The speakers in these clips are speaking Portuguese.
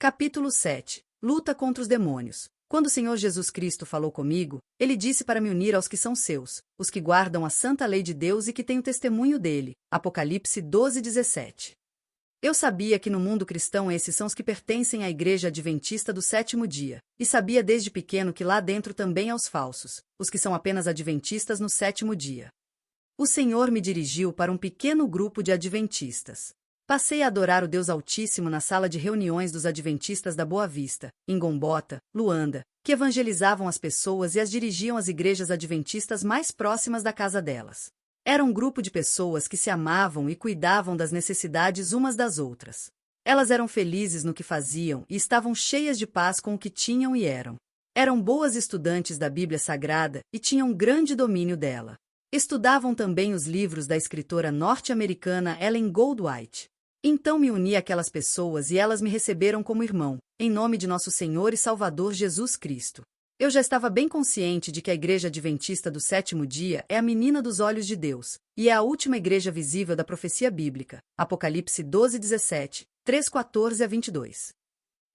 Capítulo 7. Luta contra os demônios. Quando o Senhor Jesus Cristo falou comigo, Ele disse para me unir aos que são seus, os que guardam a santa lei de Deus e que têm o testemunho dele. Apocalipse 12:17. Eu sabia que no mundo cristão esses são os que pertencem à Igreja Adventista do Sétimo Dia, e sabia desde pequeno que lá dentro também há os falsos, os que são apenas adventistas no sétimo dia. O Senhor me dirigiu para um pequeno grupo de adventistas. Passei a adorar o Deus Altíssimo na sala de reuniões dos Adventistas da Boa Vista, em Gombota, Luanda, que evangelizavam as pessoas e as dirigiam às igrejas adventistas mais próximas da casa delas. Era um grupo de pessoas que se amavam e cuidavam das necessidades umas das outras. Elas eram felizes no que faziam e estavam cheias de paz com o que tinham e eram. Eram boas estudantes da Bíblia Sagrada e tinham grande domínio dela. Estudavam também os livros da escritora norte-americana Ellen Goldwhite. Então me uni àquelas pessoas e elas me receberam como irmão, em nome de nosso Senhor e Salvador Jesus Cristo. Eu já estava bem consciente de que a Igreja Adventista do Sétimo Dia é a menina dos olhos de Deus, e é a última igreja visível da profecia bíblica. Apocalipse 12:17, 3:14-22.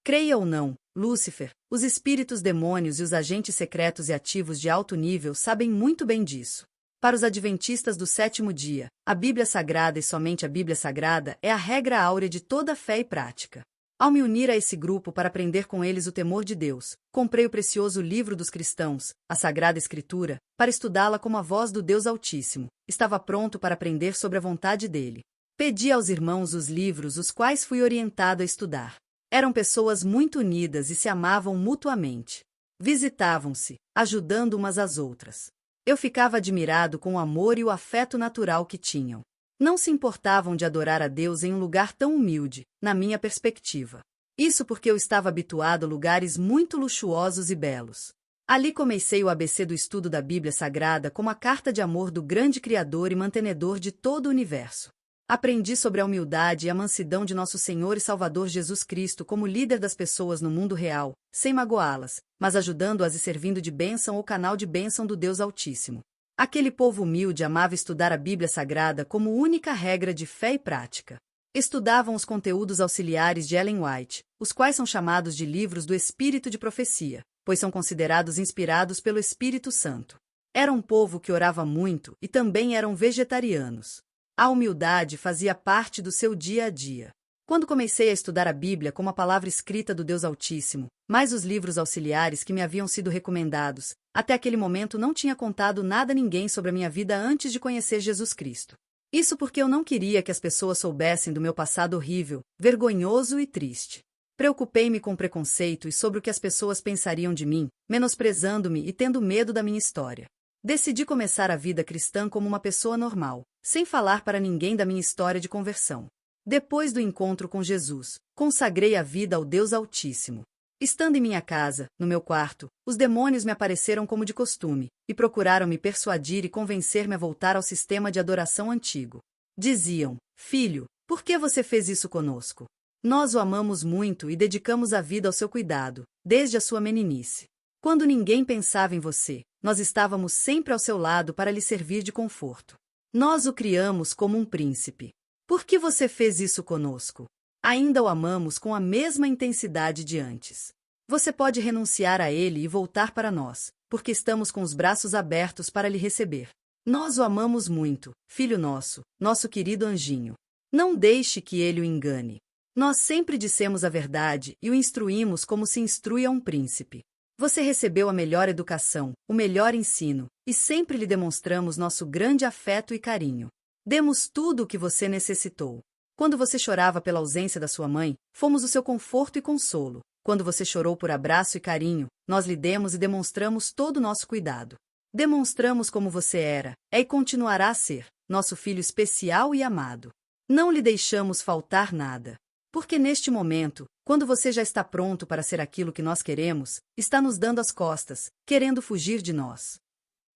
Creia ou não, Lúcifer, os espíritos demônios e os agentes secretos e ativos de alto nível sabem muito bem disso. Para os adventistas do sétimo dia, a Bíblia Sagrada e somente a Bíblia Sagrada é a regra áurea de toda fé e prática. Ao me unir a esse grupo para aprender com eles o temor de Deus, comprei o precioso livro dos cristãos, a Sagrada Escritura, para estudá-la como a voz do Deus Altíssimo. Estava pronto para aprender sobre a vontade dele. Pedi aos irmãos os livros os quais fui orientado a estudar. Eram pessoas muito unidas e se amavam mutuamente. Visitavam-se, ajudando umas às outras. Eu ficava admirado com o amor e o afeto natural que tinham. Não se importavam de adorar a Deus em um lugar tão humilde, na minha perspectiva. Isso porque eu estava habituado a lugares muito luxuosos e belos. Ali comecei o ABC do estudo da Bíblia Sagrada como a carta de amor do grande Criador e mantenedor de todo o universo. Aprendi sobre a humildade e a mansidão de nosso Senhor e Salvador Jesus Cristo como líder das pessoas no mundo real, sem magoá-las, mas ajudando-as e servindo de bênção ou canal de bênção do Deus Altíssimo. Aquele povo humilde amava estudar a Bíblia Sagrada como única regra de fé e prática. Estudavam os conteúdos auxiliares de Ellen White, os quais são chamados de livros do Espírito de Profecia, pois são considerados inspirados pelo Espírito Santo. Era um povo que orava muito e também eram vegetarianos. A humildade fazia parte do seu dia a dia. Quando comecei a estudar a Bíblia como a palavra escrita do Deus Altíssimo, mais os livros auxiliares que me haviam sido recomendados, até aquele momento não tinha contado nada a ninguém sobre a minha vida antes de conhecer Jesus Cristo. Isso porque eu não queria que as pessoas soubessem do meu passado horrível, vergonhoso e triste. Preocupei-me com o preconceito e sobre o que as pessoas pensariam de mim, menosprezando-me e tendo medo da minha história. Decidi começar a vida cristã como uma pessoa normal, sem falar para ninguém da minha história de conversão. Depois do encontro com Jesus, consagrei a vida ao Deus Altíssimo. Estando em minha casa, no meu quarto, os demônios me apareceram como de costume, e procuraram me persuadir e convencer-me a voltar ao sistema de adoração antigo. Diziam: Filho, por que você fez isso conosco? Nós o amamos muito e dedicamos a vida ao seu cuidado, desde a sua meninice. Quando ninguém pensava em você, nós estávamos sempre ao seu lado para lhe servir de conforto. Nós o criamos como um príncipe. Por que você fez isso conosco? Ainda o amamos com a mesma intensidade de antes. Você pode renunciar a ele e voltar para nós, porque estamos com os braços abertos para lhe receber. Nós o amamos muito, filho nosso, nosso querido anjinho. Não deixe que ele o engane. Nós sempre dissemos a verdade e o instruímos como se instrui a um príncipe. Você recebeu a melhor educação, o melhor ensino, e sempre lhe demonstramos nosso grande afeto e carinho. Demos tudo o que você necessitou. Quando você chorava pela ausência da sua mãe, fomos o seu conforto e consolo. Quando você chorou por abraço e carinho, nós lhe demos e demonstramos todo o nosso cuidado. Demonstramos como você era, é e continuará a ser, nosso filho especial e amado. Não lhe deixamos faltar nada. Porque neste momento, quando você já está pronto para ser aquilo que nós queremos, está nos dando as costas, querendo fugir de nós.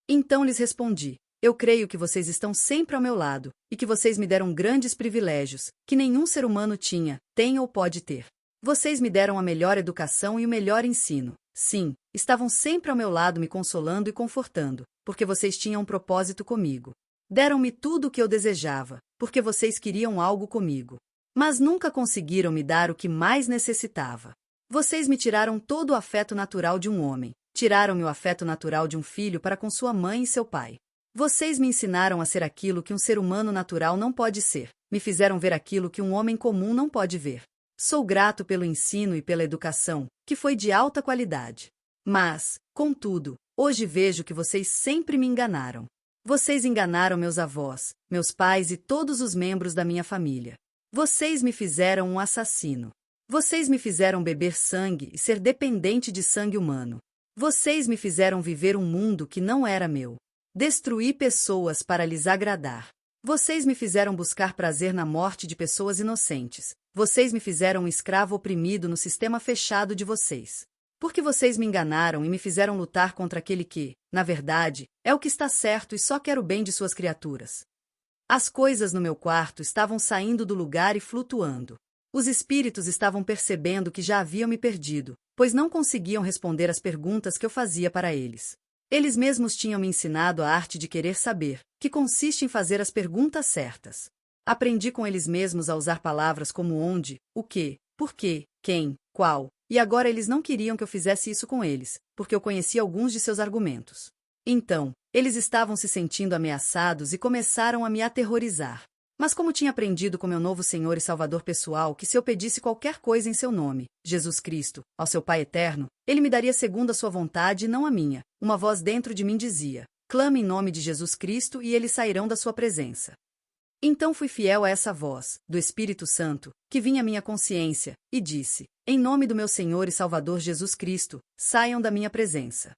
Então lhes respondi: eu creio que vocês estão sempre ao meu lado, e que vocês me deram grandes privilégios, que nenhum ser humano tinha, tem ou pode ter. Vocês me deram a melhor educação e o melhor ensino. Sim, estavam sempre ao meu lado me consolando e confortando, porque vocês tinham um propósito comigo. Deram-me tudo o que eu desejava, porque vocês queriam algo comigo. Mas nunca conseguiram me dar o que mais necessitava. Vocês me tiraram todo o afeto natural de um homem. Tiraram-me o afeto natural de um filho para com sua mãe e seu pai. Vocês me ensinaram a ser aquilo que um ser humano natural não pode ser. Me fizeram ver aquilo que um homem comum não pode ver. Sou grato pelo ensino e pela educação, que foi de alta qualidade. Mas, contudo, hoje vejo que vocês sempre me enganaram. Vocês enganaram meus avós, meus pais e todos os membros da minha família. Vocês me fizeram um assassino. Vocês me fizeram beber sangue e ser dependente de sangue humano. Vocês me fizeram viver um mundo que não era meu. Destruí pessoas para lhes agradar. Vocês me fizeram buscar prazer na morte de pessoas inocentes. Vocês me fizeram um escravo oprimido no sistema fechado de vocês. Porque vocês me enganaram e me fizeram lutar contra aquele que, na verdade, é o que está certo e só quer o bem de suas criaturas. As coisas no meu quarto estavam saindo do lugar e flutuando. Os espíritos estavam percebendo que já haviam me perdido, pois não conseguiam responder às perguntas que eu fazia para eles. Eles mesmos tinham me ensinado a arte de querer saber, que consiste em fazer as perguntas certas. Aprendi com eles mesmos a usar palavras como onde, o que, por quê, quem, qual, e agora eles não queriam que eu fizesse isso com eles, porque eu conhecia alguns de seus argumentos. Então, eles estavam se sentindo ameaçados e começaram a me aterrorizar. Mas como tinha aprendido com meu novo Senhor e Salvador pessoal que se eu pedisse qualquer coisa em seu nome, Jesus Cristo, ao seu Pai eterno, ele me daria segundo a sua vontade e não a minha, uma voz dentro de mim dizia: clame em nome de Jesus Cristo e eles sairão da sua presença. Então fui fiel a essa voz, do Espírito Santo, que vinha à minha consciência, e disse: em nome do meu Senhor e Salvador Jesus Cristo, saiam da minha presença.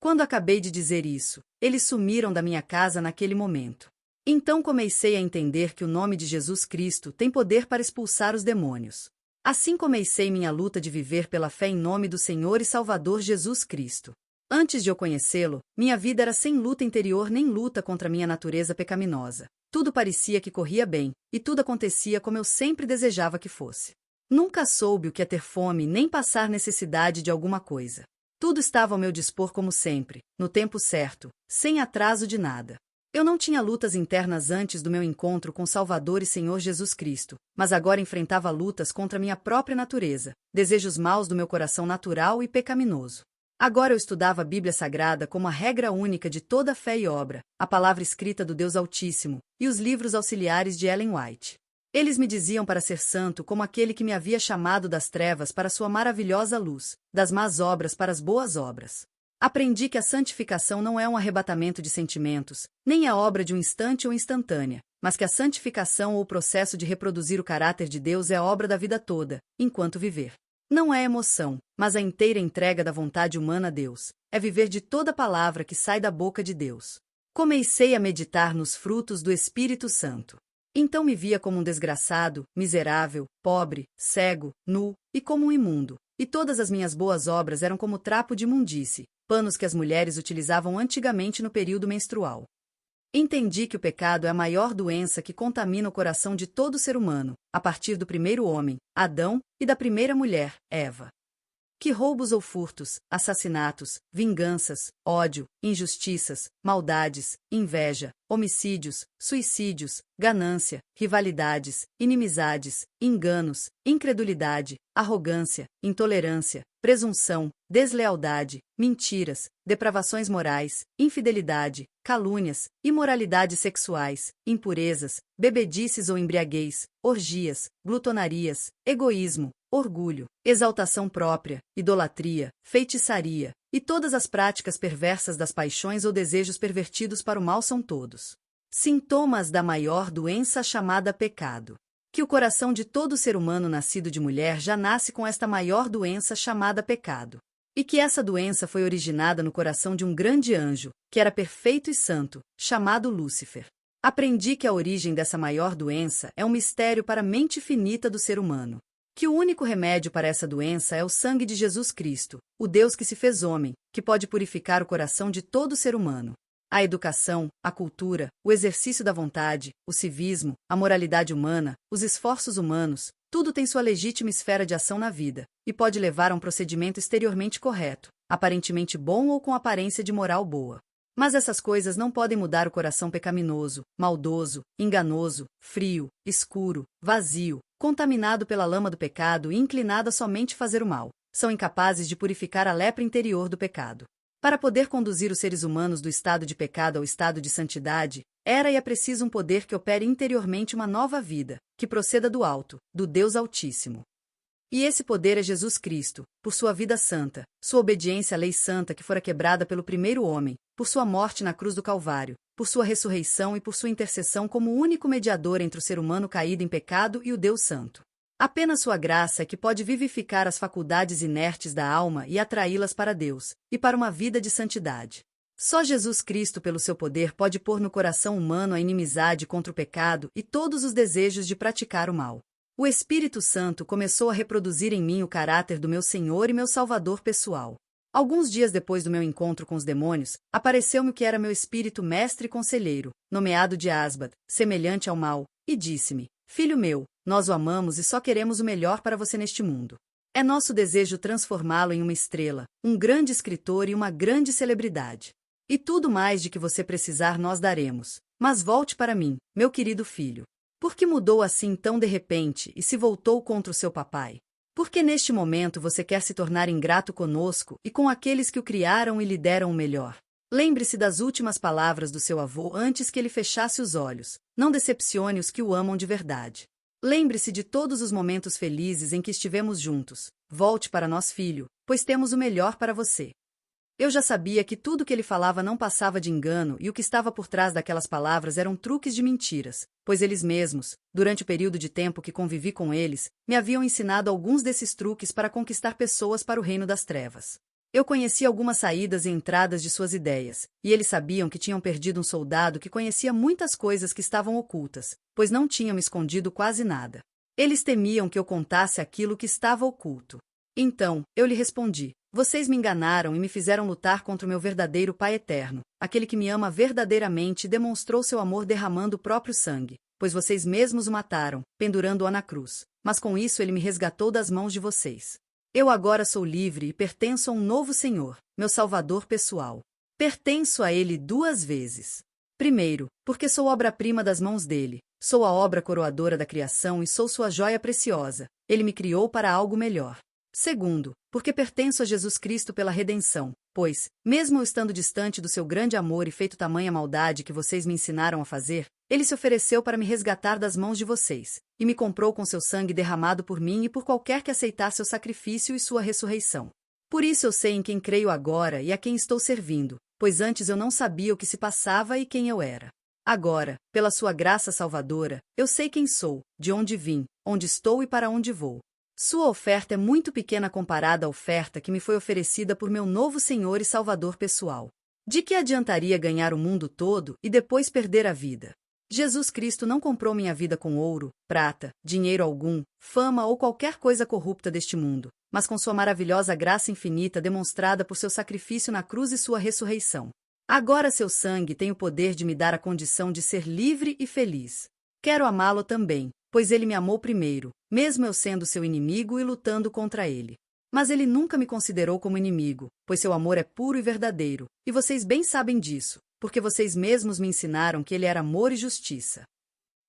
Quando acabei de dizer isso, eles sumiram da minha casa naquele momento. Então comecei a entender que o nome de Jesus Cristo tem poder para expulsar os demônios. Assim comecei minha luta de viver pela fé em nome do Senhor e Salvador Jesus Cristo. Antes de eu conhecê-lo, minha vida era sem luta interior nem luta contra minha natureza pecaminosa. Tudo parecia que corria bem, e tudo acontecia como eu sempre desejava que fosse. Nunca soube o que é ter fome nem passar necessidade de alguma coisa. Tudo estava ao meu dispor como sempre, no tempo certo, sem atraso de nada. Eu não tinha lutas internas antes do meu encontro com Salvador e Senhor Jesus Cristo, mas agora enfrentava lutas contra minha própria natureza, desejos maus do meu coração natural e pecaminoso. Agora eu estudava a Bíblia Sagrada como a regra única de toda fé e obra, a palavra escrita do Deus Altíssimo, e os livros auxiliares de Ellen White. Eles me diziam para ser santo como aquele que me havia chamado das trevas para sua maravilhosa luz, das más obras para as boas obras. Aprendi que a santificação não é um arrebatamento de sentimentos, nem a obra de um instante ou instantânea, mas que a santificação ou o processo de reproduzir o caráter de Deus é a obra da vida toda, enquanto viver. Não é emoção, mas a inteira entrega da vontade humana a Deus. É viver de toda palavra que sai da boca de Deus. Comecei a meditar nos frutos do Espírito Santo. Então me via como um desgraçado, miserável, pobre, cego, nu, e como um imundo. E todas as minhas boas obras eram como trapo de imundície, panos que as mulheres utilizavam antigamente no período menstrual. Entendi que o pecado é a maior doença que contamina o coração de todo ser humano, a partir do primeiro homem, Adão, e da primeira mulher, Eva. Que roubos ou furtos, assassinatos, vinganças, ódio, injustiças, maldades, inveja, homicídios, suicídios, ganância, rivalidades, inimizades, enganos, incredulidade, arrogância, intolerância, presunção, deslealdade, mentiras, depravações morais, infidelidade, calúnias, imoralidades sexuais, impurezas, bebedices ou embriaguez, orgias, glutonarias, egoísmo, orgulho, exaltação própria, idolatria, feitiçaria, e todas as práticas perversas das paixões ou desejos pervertidos para o mal são todos sintomas da maior doença chamada pecado. Que o coração de todo ser humano nascido de mulher já nasce com esta maior doença chamada pecado. E que essa doença foi originada no coração de um grande anjo, que era perfeito e santo, chamado Lúcifer. Aprendi que a origem dessa maior doença é um mistério para a mente finita do ser humano. Que o único remédio para essa doença é o sangue de Jesus Cristo, o Deus que se fez homem, que pode purificar o coração de todo ser humano. A educação, a cultura, o exercício da vontade, o civismo, a moralidade humana, os esforços humanos, tudo tem sua legítima esfera de ação na vida, e pode levar a um procedimento exteriormente correto, aparentemente bom ou com aparência de moral boa. Mas essas coisas não podem mudar o coração pecaminoso, maldoso, enganoso, frio, escuro, vazio, contaminado pela lama do pecado e inclinado a somente fazer o mal. são incapazes de purificar a lepra interior do pecado. Para poder conduzir os seres humanos do estado de pecado ao estado de santidade, era e é preciso um poder que opere interiormente uma nova vida, que proceda do alto, do Deus Altíssimo. E esse poder é Jesus Cristo, por sua vida santa, sua obediência à lei santa que fora quebrada pelo primeiro homem, por sua morte na cruz do Calvário, por sua ressurreição e por sua intercessão como único mediador entre o ser humano caído em pecado e o Deus Santo. Apenas sua graça é que pode vivificar as faculdades inertes da alma e atraí-las para Deus, e para uma vida de santidade. Só Jesus Cristo, pelo seu poder, pode pôr no coração humano a inimizade contra o pecado e todos os desejos de praticar o mal. O Espírito Santo começou a reproduzir em mim o caráter do meu Senhor e meu Salvador pessoal. Alguns dias depois do meu encontro com os demônios, apareceu-me o que era meu espírito mestre e conselheiro, nomeado de Asbad, semelhante ao mal, e disse-me: Filho meu, nós o amamos e só queremos o melhor para você neste mundo. É nosso desejo transformá-lo em uma estrela, um grande escritor e uma grande celebridade. E tudo mais de que você precisar nós daremos. Mas volte para mim, meu querido filho. Por que mudou assim tão de repente e se voltou contra o seu papai? Porque neste momento você quer se tornar ingrato conosco e com aqueles que o criaram e lhe deram o melhor? Lembre-se das últimas palavras do seu avô antes que ele fechasse os olhos. Não decepcione os que o amam de verdade. Lembre-se de todos os momentos felizes em que estivemos juntos. Volte para nós, filho, pois temos o melhor para você. Eu já sabia que tudo que ele falava não passava de engano e o que estava por trás daquelas palavras eram truques de mentiras, pois eles mesmos, durante o período de tempo que convivi com eles, me haviam ensinado alguns desses truques para conquistar pessoas para o reino das trevas. Eu conhecia algumas saídas e entradas de suas ideias, e eles sabiam que tinham perdido um soldado que conhecia muitas coisas que estavam ocultas, pois não tinham me escondido quase nada. Eles temiam que eu contasse aquilo que estava oculto. Então, eu lhe respondi: vocês me enganaram e me fizeram lutar contra o meu verdadeiro Pai eterno, aquele que me ama verdadeiramente e demonstrou seu amor derramando o próprio sangue, pois vocês mesmos o mataram, pendurando-o na cruz, mas com isso ele me resgatou das mãos de vocês. Eu agora sou livre e pertenço a um novo Senhor, meu Salvador pessoal. Pertenço a ele 2 vezes. Primeiro, porque sou obra-prima das mãos dele, sou a obra coroadora da criação e sou sua joia preciosa, ele me criou para algo melhor. Segundo, porque pertenço a Jesus Cristo pela redenção, pois, mesmo eu estando distante do seu grande amor e feito tamanha maldade que vocês me ensinaram a fazer, ele se ofereceu para me resgatar das mãos de vocês, e me comprou com seu sangue derramado por mim e por qualquer que aceitar seu sacrifício e sua ressurreição. Por isso eu sei em quem creio agora e a quem estou servindo, pois antes eu não sabia o que se passava e quem eu era. Agora, pela sua graça salvadora, eu sei quem sou, de onde vim, onde estou e para onde vou. Sua oferta é muito pequena comparada à oferta que me foi oferecida por meu novo Senhor e Salvador pessoal. De que adiantaria ganhar o mundo todo e depois perder a vida? Jesus Cristo não comprou minha vida com ouro, prata, dinheiro algum, fama ou qualquer coisa corrupta deste mundo, mas com sua maravilhosa graça infinita demonstrada por seu sacrifício na cruz e sua ressurreição. Agora seu sangue tem o poder de me dar a condição de ser livre e feliz. Quero amá-lo também, pois ele me amou primeiro, mesmo eu sendo seu inimigo e lutando contra ele. Mas ele nunca me considerou como inimigo, pois seu amor é puro e verdadeiro, e vocês bem sabem disso, porque vocês mesmos me ensinaram que ele era amor e justiça.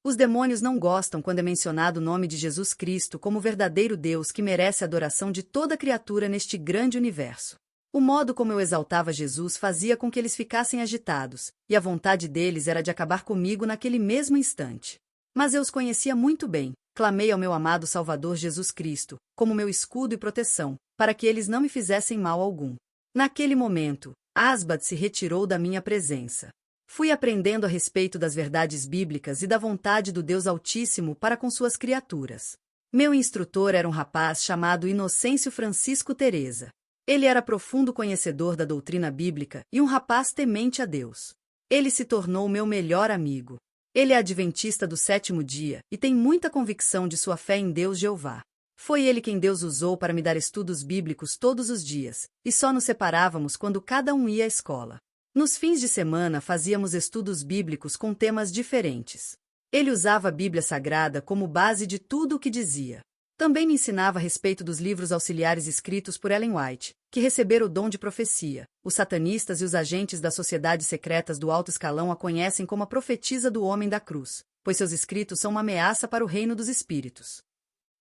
Os demônios não gostam quando é mencionado o nome de Jesus Cristo como o verdadeiro Deus que merece a adoração de toda criatura neste grande universo. O modo como eu exaltava Jesus fazia com que eles ficassem agitados, e a vontade deles era de acabar comigo naquele mesmo instante. Mas eu os conhecia muito bem, clamei ao meu amado Salvador Jesus Cristo, como meu escudo e proteção, para que eles não me fizessem mal algum. Naquele momento, Asbad se retirou da minha presença. Fui aprendendo a respeito das verdades bíblicas e da vontade do Deus Altíssimo para com suas criaturas. Meu instrutor era um rapaz chamado Inocêncio Francisco Teresa. Ele era profundo conhecedor da doutrina bíblica e um rapaz temente a Deus. Ele se tornou meu melhor amigo. Ele é adventista do 7º dia e tem muita convicção de sua fé em Deus Jeová. Foi ele quem Deus usou para me dar estudos bíblicos todos os dias, e só nos separávamos quando cada um ia à escola. Nos fins de semana fazíamos estudos bíblicos com temas diferentes. Ele usava a Bíblia Sagrada como base de tudo o que dizia. Também me ensinava a respeito dos livros auxiliares escritos por Ellen White, que receberam o dom de profecia. Os satanistas e os agentes das sociedades secretas do alto escalão a conhecem como a profetisa do homem da cruz, pois seus escritos são uma ameaça para o reino dos espíritos.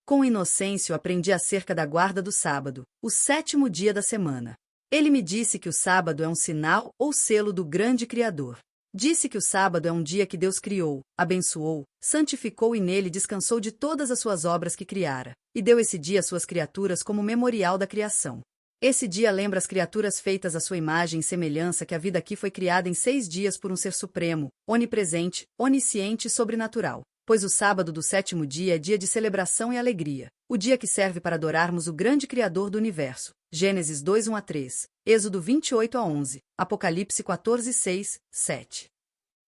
Com Inocêncio aprendi acerca da guarda do sábado, o 7º dia da semana. Ele me disse que o sábado é um sinal ou selo do grande Criador. Disse que o sábado é um dia que Deus criou, abençoou, santificou e nele descansou de todas as suas obras que criara, e deu esse dia às suas criaturas como memorial da criação. Esse dia lembra as criaturas feitas à sua imagem e semelhança que a vida aqui foi criada em 6 dias por um ser supremo, onipresente, onisciente e sobrenatural. Pois o sábado do 7º dia é dia de celebração e alegria, o dia que serve para adorarmos o grande Criador do universo. Gênesis 2:1-3, Êxodo 28:11, Apocalipse 14:6, 7.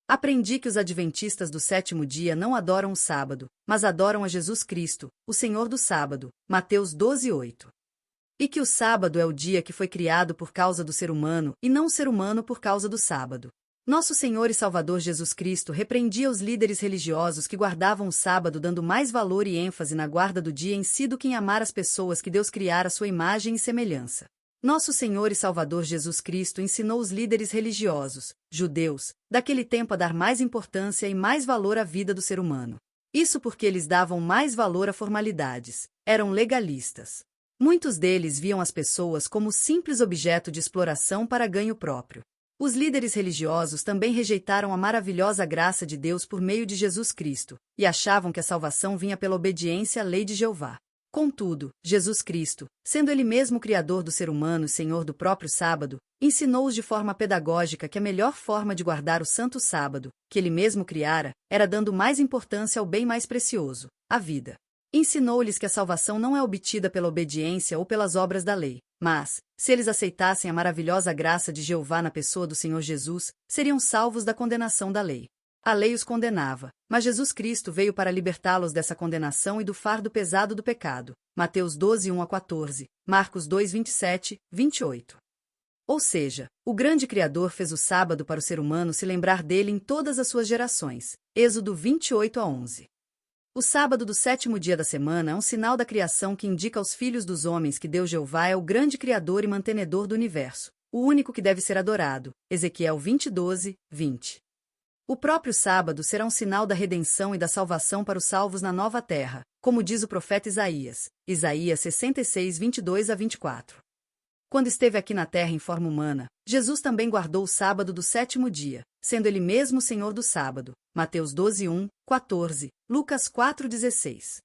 Aprendi que os adventistas do 7º dia não adoram o sábado, mas adoram a Jesus Cristo, o Senhor do sábado, Mateus 12:8. E que o sábado é o dia que foi criado por causa do ser humano e não o ser humano por causa do sábado. Nosso Senhor e Salvador Jesus Cristo repreendia os líderes religiosos que guardavam o sábado dando mais valor e ênfase na guarda do dia em si do que em amar as pessoas que Deus criara à sua imagem e semelhança. Nosso Senhor e Salvador Jesus Cristo ensinou os líderes religiosos, judeus, daquele tempo a dar mais importância e mais valor à vida do ser humano. Isso porque eles davam mais valor a formalidades, eram legalistas. Muitos deles viam as pessoas como simples objeto de exploração para ganho próprio. Os líderes religiosos também rejeitaram a maravilhosa graça de Deus por meio de Jesus Cristo, e achavam que a salvação vinha pela obediência à lei de Jeová. Contudo, Jesus Cristo, sendo ele mesmo Criador do ser humano e Senhor do próprio sábado, ensinou-os de forma pedagógica que a melhor forma de guardar o santo sábado, que ele mesmo criara, era dando mais importância ao bem mais precioso, a vida. Ensinou-lhes que a salvação não é obtida pela obediência ou pelas obras da lei, mas, se eles aceitassem a maravilhosa graça de Jeová na pessoa do Senhor Jesus, seriam salvos da condenação da lei. A lei os condenava, mas Jesus Cristo veio para libertá-los dessa condenação e do fardo pesado do pecado. Mateus 12:1-14, Marcos 2:27, 28. Ou seja, o grande Criador fez o sábado para o ser humano se lembrar dele em todas as suas gerações. Êxodo 28:11. O sábado do 7º dia da semana é um sinal da criação que indica aos filhos dos homens que Deus Jeová é o grande Criador e mantenedor do universo, o único que deve ser adorado. Ezequiel 20:12, 20. O próprio sábado será um sinal da redenção e da salvação para os salvos na nova terra, como diz o profeta Isaías, Isaías 66, 22-24. Quando esteve aqui na terra em forma humana, Jesus também guardou o sábado do 7º dia, sendo ele mesmo o Senhor do sábado. Mateus 12:1, 14, Lucas 4:16.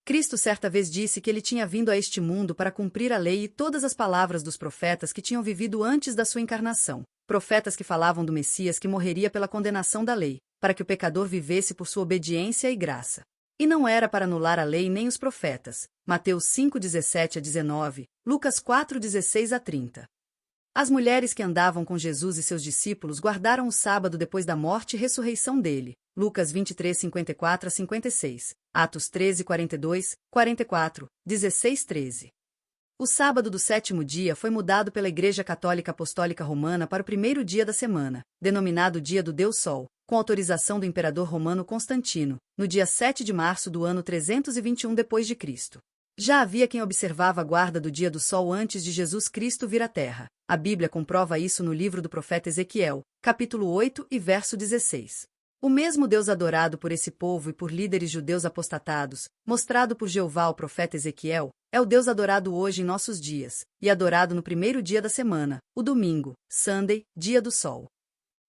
Cristo certa vez disse que ele tinha vindo a este mundo para cumprir a lei e todas as palavras dos profetas que tinham vivido antes da sua encarnação, profetas que falavam do Messias que morreria pela condenação da lei, para que o pecador vivesse por sua obediência e graça. E não era para anular a lei nem os profetas. Mateus 5:17-19, Lucas 4:16-30. As mulheres que andavam com Jesus e seus discípulos guardaram o sábado depois da morte e ressurreição dele. Lucas 23:54-56, Atos 13:42, 44, 16:13. O sábado do 7º dia foi mudado pela Igreja Católica Apostólica Romana para o 1º dia da semana, denominado Dia do Deus Sol, com autorização do imperador romano Constantino, no dia 7 de março do ano 321 d.C. Já havia quem observava a guarda do dia do sol antes de Jesus Cristo vir à Terra. A Bíblia comprova isso no livro do profeta Ezequiel, capítulo 8 e verso 16. O mesmo Deus adorado por esse povo e por líderes judeus apostatados, mostrado por Jeová ao profeta Ezequiel, é o Deus adorado hoje em nossos dias, e adorado no 1º dia da semana, o domingo, Sunday, dia do sol.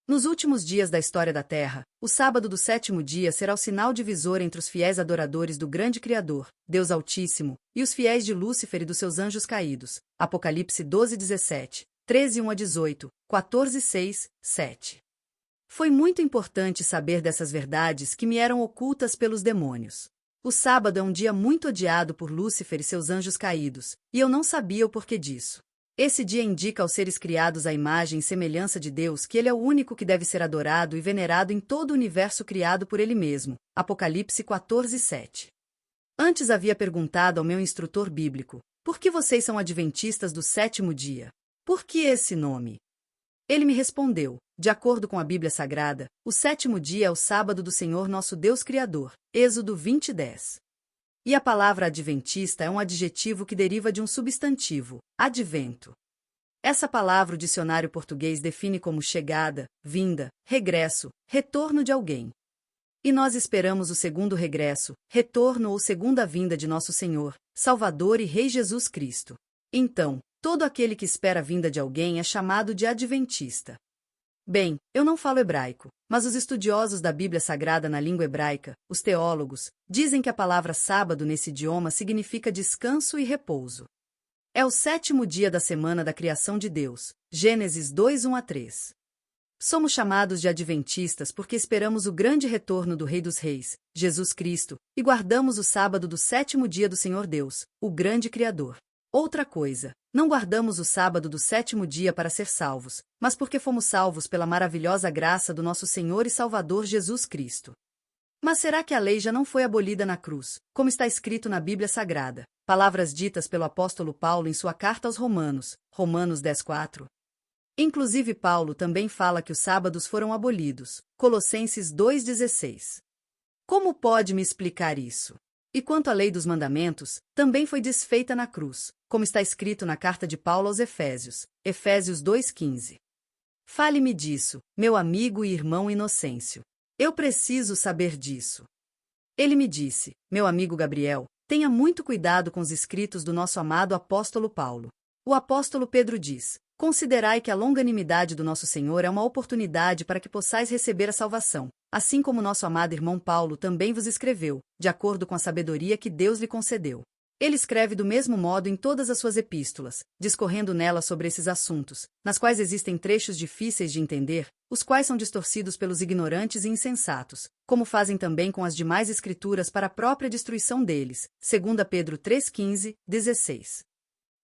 Nos últimos dias da história da Terra, o sábado do 7º dia será o sinal divisor entre os fiéis adoradores do grande Criador, Deus Altíssimo, e os fiéis de Lúcifer e dos seus anjos caídos. Apocalipse 12:17, 13:1-18, 14:6, 7. Foi muito importante saber dessas verdades que me eram ocultas pelos demônios. O sábado é um dia muito odiado por Lúcifer e seus anjos caídos, e eu não sabia o porquê disso. Esse dia indica aos seres criados à imagem e semelhança de Deus que ele é o único que deve ser adorado e venerado em todo o universo criado por ele mesmo. Apocalipse 14:7. Antes havia perguntado ao meu instrutor bíblico, por que vocês são adventistas do 7º dia? Por que esse nome? Ele me respondeu, de acordo com a Bíblia Sagrada, o 7º dia é o sábado do Senhor nosso Deus Criador. Êxodo 20:10. E a palavra adventista é um adjetivo que deriva de um substantivo, advento. Essa palavra o dicionário português define como chegada, vinda, regresso, retorno de alguém. E nós esperamos o segundo regresso, retorno ou segunda vinda de nosso Senhor, Salvador e Rei Jesus Cristo. Então, todo aquele que espera a vinda de alguém é chamado de adventista. Bem, eu não falo hebraico, mas os estudiosos da Bíblia Sagrada na língua hebraica, os teólogos, dizem que a palavra sábado nesse idioma significa descanso e repouso. É o 7º dia da semana da criação de Deus, Gênesis 2, 1-3. Somos chamados de adventistas porque esperamos o grande retorno do Rei dos Reis, Jesus Cristo, e guardamos o sábado do 7º dia do Senhor Deus, o grande Criador. Outra coisa, não guardamos o sábado do 7º dia para ser salvos, mas porque fomos salvos pela maravilhosa graça do nosso Senhor e Salvador Jesus Cristo. Mas será que a lei já não foi abolida na cruz, como está escrito na Bíblia Sagrada? Palavras ditas pelo apóstolo Paulo em sua carta aos Romanos, Romanos 10:4. Inclusive Paulo também fala que os sábados foram abolidos, Colossenses 2:16. Como pode me explicar isso? E quanto à lei dos mandamentos, também foi desfeita na cruz, como está escrito na carta de Paulo aos Efésios, Efésios 2:15. Fale-me disso, meu amigo e irmão Inocêncio. Eu preciso saber disso. Ele me disse, meu amigo Gabriel, tenha muito cuidado com os escritos do nosso amado apóstolo Paulo. O apóstolo Pedro diz, considerai que a longanimidade do nosso Senhor é uma oportunidade para que possais receber a salvação, assim como nosso amado irmão Paulo também vos escreveu, de acordo com a sabedoria que Deus lhe concedeu. Ele escreve do mesmo modo em todas as suas epístolas, discorrendo nelas sobre esses assuntos, nas quais existem trechos difíceis de entender, os quais são distorcidos pelos ignorantes e insensatos, como fazem também com as demais escrituras para a própria destruição deles, 2 Pedro 3:15, 16.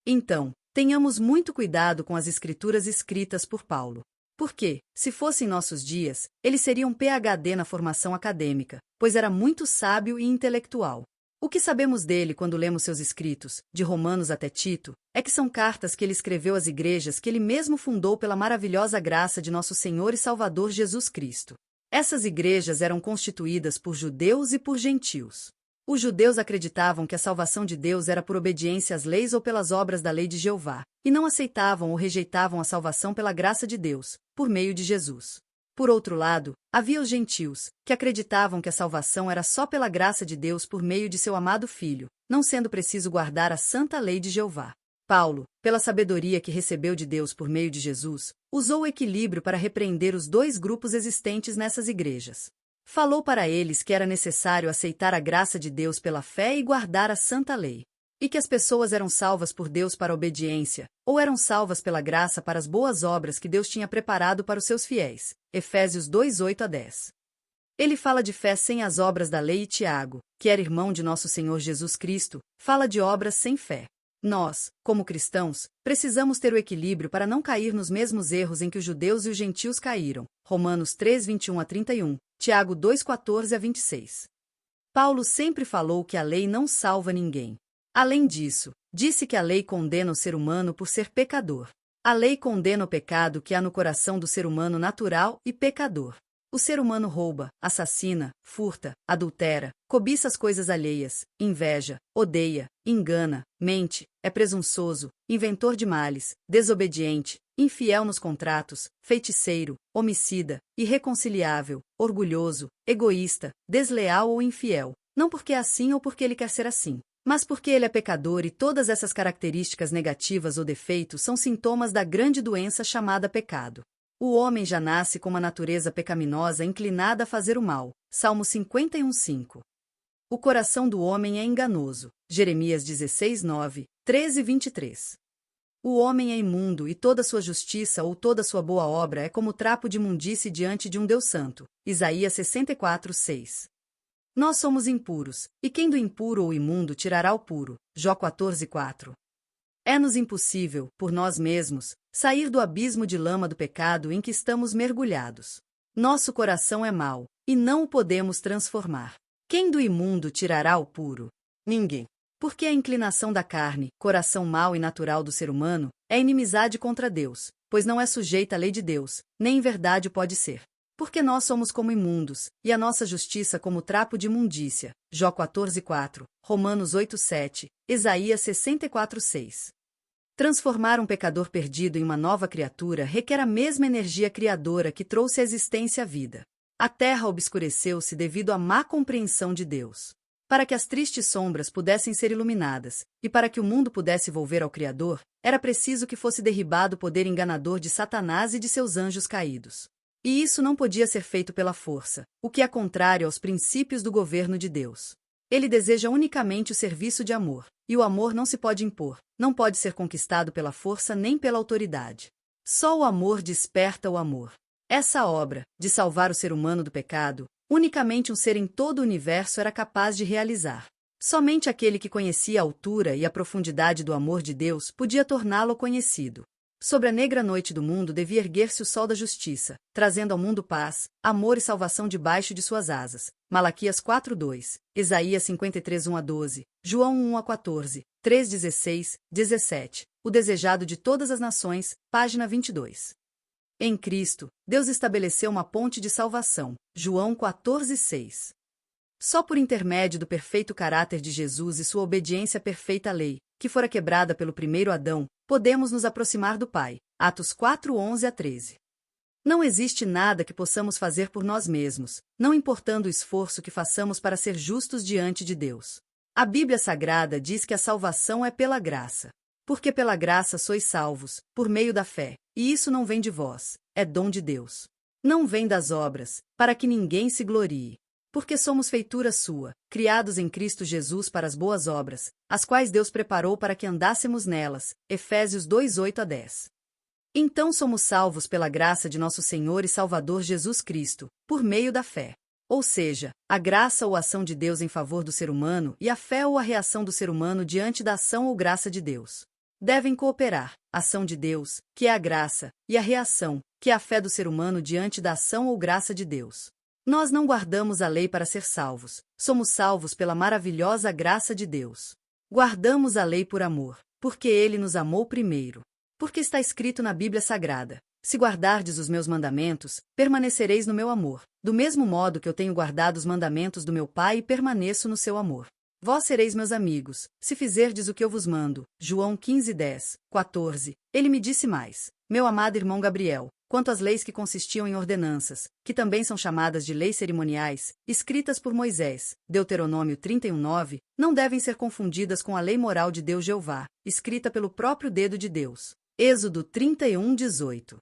Então, tenhamos muito cuidado com as escrituras escritas por Paulo. Porque, se fossem nossos dias, ele seria um PhD na formação acadêmica, pois era muito sábio e intelectual. O que sabemos dele quando lemos seus escritos, de Romanos até Tito, é que são cartas que ele escreveu às igrejas que ele mesmo fundou pela maravilhosa graça de nosso Senhor e Salvador Jesus Cristo. Essas igrejas eram constituídas por judeus e por gentios. Os judeus acreditavam que a salvação de Deus era por obediência às leis ou pelas obras da lei de Jeová, e não aceitavam ou rejeitavam a salvação pela graça de Deus, por meio de Jesus. Por outro lado, havia os gentios, que acreditavam que a salvação era só pela graça de Deus por meio de seu amado Filho, não sendo preciso guardar a santa lei de Jeová. Paulo, pela sabedoria que recebeu de Deus por meio de Jesus, usou o equilíbrio para repreender os dois grupos existentes nessas igrejas. Falou para eles que era necessário aceitar a graça de Deus pela fé e guardar a santa lei. E que as pessoas eram salvas por Deus para a obediência, ou eram salvas pela graça para as boas obras que Deus tinha preparado para os seus fiéis. Efésios 2:8-10. Ele fala de fé sem as obras da lei e Tiago, que era irmão de nosso Senhor Jesus Cristo, fala de obras sem fé. Nós, como cristãos, precisamos ter o equilíbrio para não cair nos mesmos erros em que os judeus e os gentios caíram. Romanos 3:21-31, Tiago 2:14-26. Paulo sempre falou que a lei não salva ninguém. Além disso, disse que a lei condena o ser humano por ser pecador. A lei condena o pecado que há no coração do ser humano natural e pecador. O ser humano rouba, assassina, furta, adultera, cobiça as coisas alheias, inveja, odeia, engana, mente, é presunçoso, inventor de males, desobediente, infiel nos contratos, feiticeiro, homicida, irreconciliável, orgulhoso, egoísta, desleal ou infiel, não porque é assim ou porque ele quer ser assim, mas porque ele é pecador e todas essas características negativas ou defeitos são sintomas da grande doença chamada pecado. O homem já nasce com uma natureza pecaminosa inclinada a fazer o mal. Salmo 51:5. O coração do homem é enganoso. Jeremias 16:9, 13:23. O homem é imundo e toda sua justiça ou toda sua boa obra é como trapo de imundície diante de um Deus santo. Isaías 64:6. Nós somos impuros, e quem do impuro ou imundo tirará o puro? Jó 14:4. É-nos impossível, por nós mesmos, sair do abismo de lama do pecado em que estamos mergulhados. Nosso coração é mau, e não o podemos transformar. Quem do imundo tirará o puro? Ninguém. Porque a inclinação da carne, coração mau e natural do ser humano, é inimizade contra Deus, pois não é sujeita à lei de Deus, nem em verdade pode ser. Porque nós somos como imundos, e a nossa justiça como trapo de imundícia. Jó 14:4, Romanos 8:7, Isaías 64:6. Transformar um pecador perdido em uma nova criatura requer a mesma energia criadora que trouxe à existência a vida. A terra obscureceu-se devido à má compreensão de Deus. Para que as tristes sombras pudessem ser iluminadas, e para que o mundo pudesse volver ao Criador, era preciso que fosse derribado o poder enganador de Satanás e de seus anjos caídos. E isso não podia ser feito pela força, o que é contrário aos princípios do governo de Deus. Ele deseja unicamente o serviço de amor, e o amor não se pode impor, não pode ser conquistado pela força nem pela autoridade. Só o amor desperta o amor. Essa obra, de salvar o ser humano do pecado, unicamente um ser em todo o universo era capaz de realizar. Somente aquele que conhecia a altura e a profundidade do amor de Deus podia torná-lo conhecido. Sobre a negra noite do mundo devia erguer-se o sol da justiça, trazendo ao mundo paz, amor e salvação debaixo de suas asas. Malaquias 4:2, Isaías 53, 1-12, João 1-14, 3:16, 17. O desejado de todas as nações, página 22. Em Cristo, Deus estabeleceu uma ponte de salvação. João 14:6. Só por intermédio do perfeito caráter de Jesus e sua obediência perfeita à lei, que fora quebrada pelo primeiro Adão, podemos nos aproximar do Pai. Atos 4:11-13. Não existe nada que possamos fazer por nós mesmos, não importando o esforço que façamos para ser justos diante de Deus. A Bíblia Sagrada diz que a salvação é pela graça. Porque pela graça sois salvos, por meio da fé, e isso não vem de vós, é dom de Deus. Não vem das obras, para que ninguém se glorie. Porque somos feitura sua, criados em Cristo Jesus para as boas obras, as quais Deus preparou para que andássemos nelas. Efésios 2:8-10. Então somos salvos pela graça de nosso Senhor e Salvador Jesus Cristo, por meio da fé. Ou seja, a graça ou ação de Deus em favor do ser humano e a fé ou a reação do ser humano diante da ação ou graça de Deus. Devem cooperar, a ação de Deus, que é a graça, e a reação, que é a fé do ser humano diante da ação ou graça de Deus. Nós não guardamos a lei para ser salvos, somos salvos pela maravilhosa graça de Deus. Guardamos a lei por amor, porque Ele nos amou primeiro. Porque está escrito na Bíblia Sagrada: se guardardes os meus mandamentos, permanecereis no meu amor, do mesmo modo que eu tenho guardado os mandamentos do meu Pai e permaneço no seu amor. Vós sereis meus amigos, se fizerdes o que eu vos mando. João 15:10, 14. Ele me disse mais: meu amado irmão Gabriel, quanto às leis que consistiam em ordenanças, que também são chamadas de leis cerimoniais, escritas por Moisés, Deuteronômio 31:9, não devem ser confundidas com a lei moral de Deus Jeová, escrita pelo próprio dedo de Deus. Êxodo 31:18.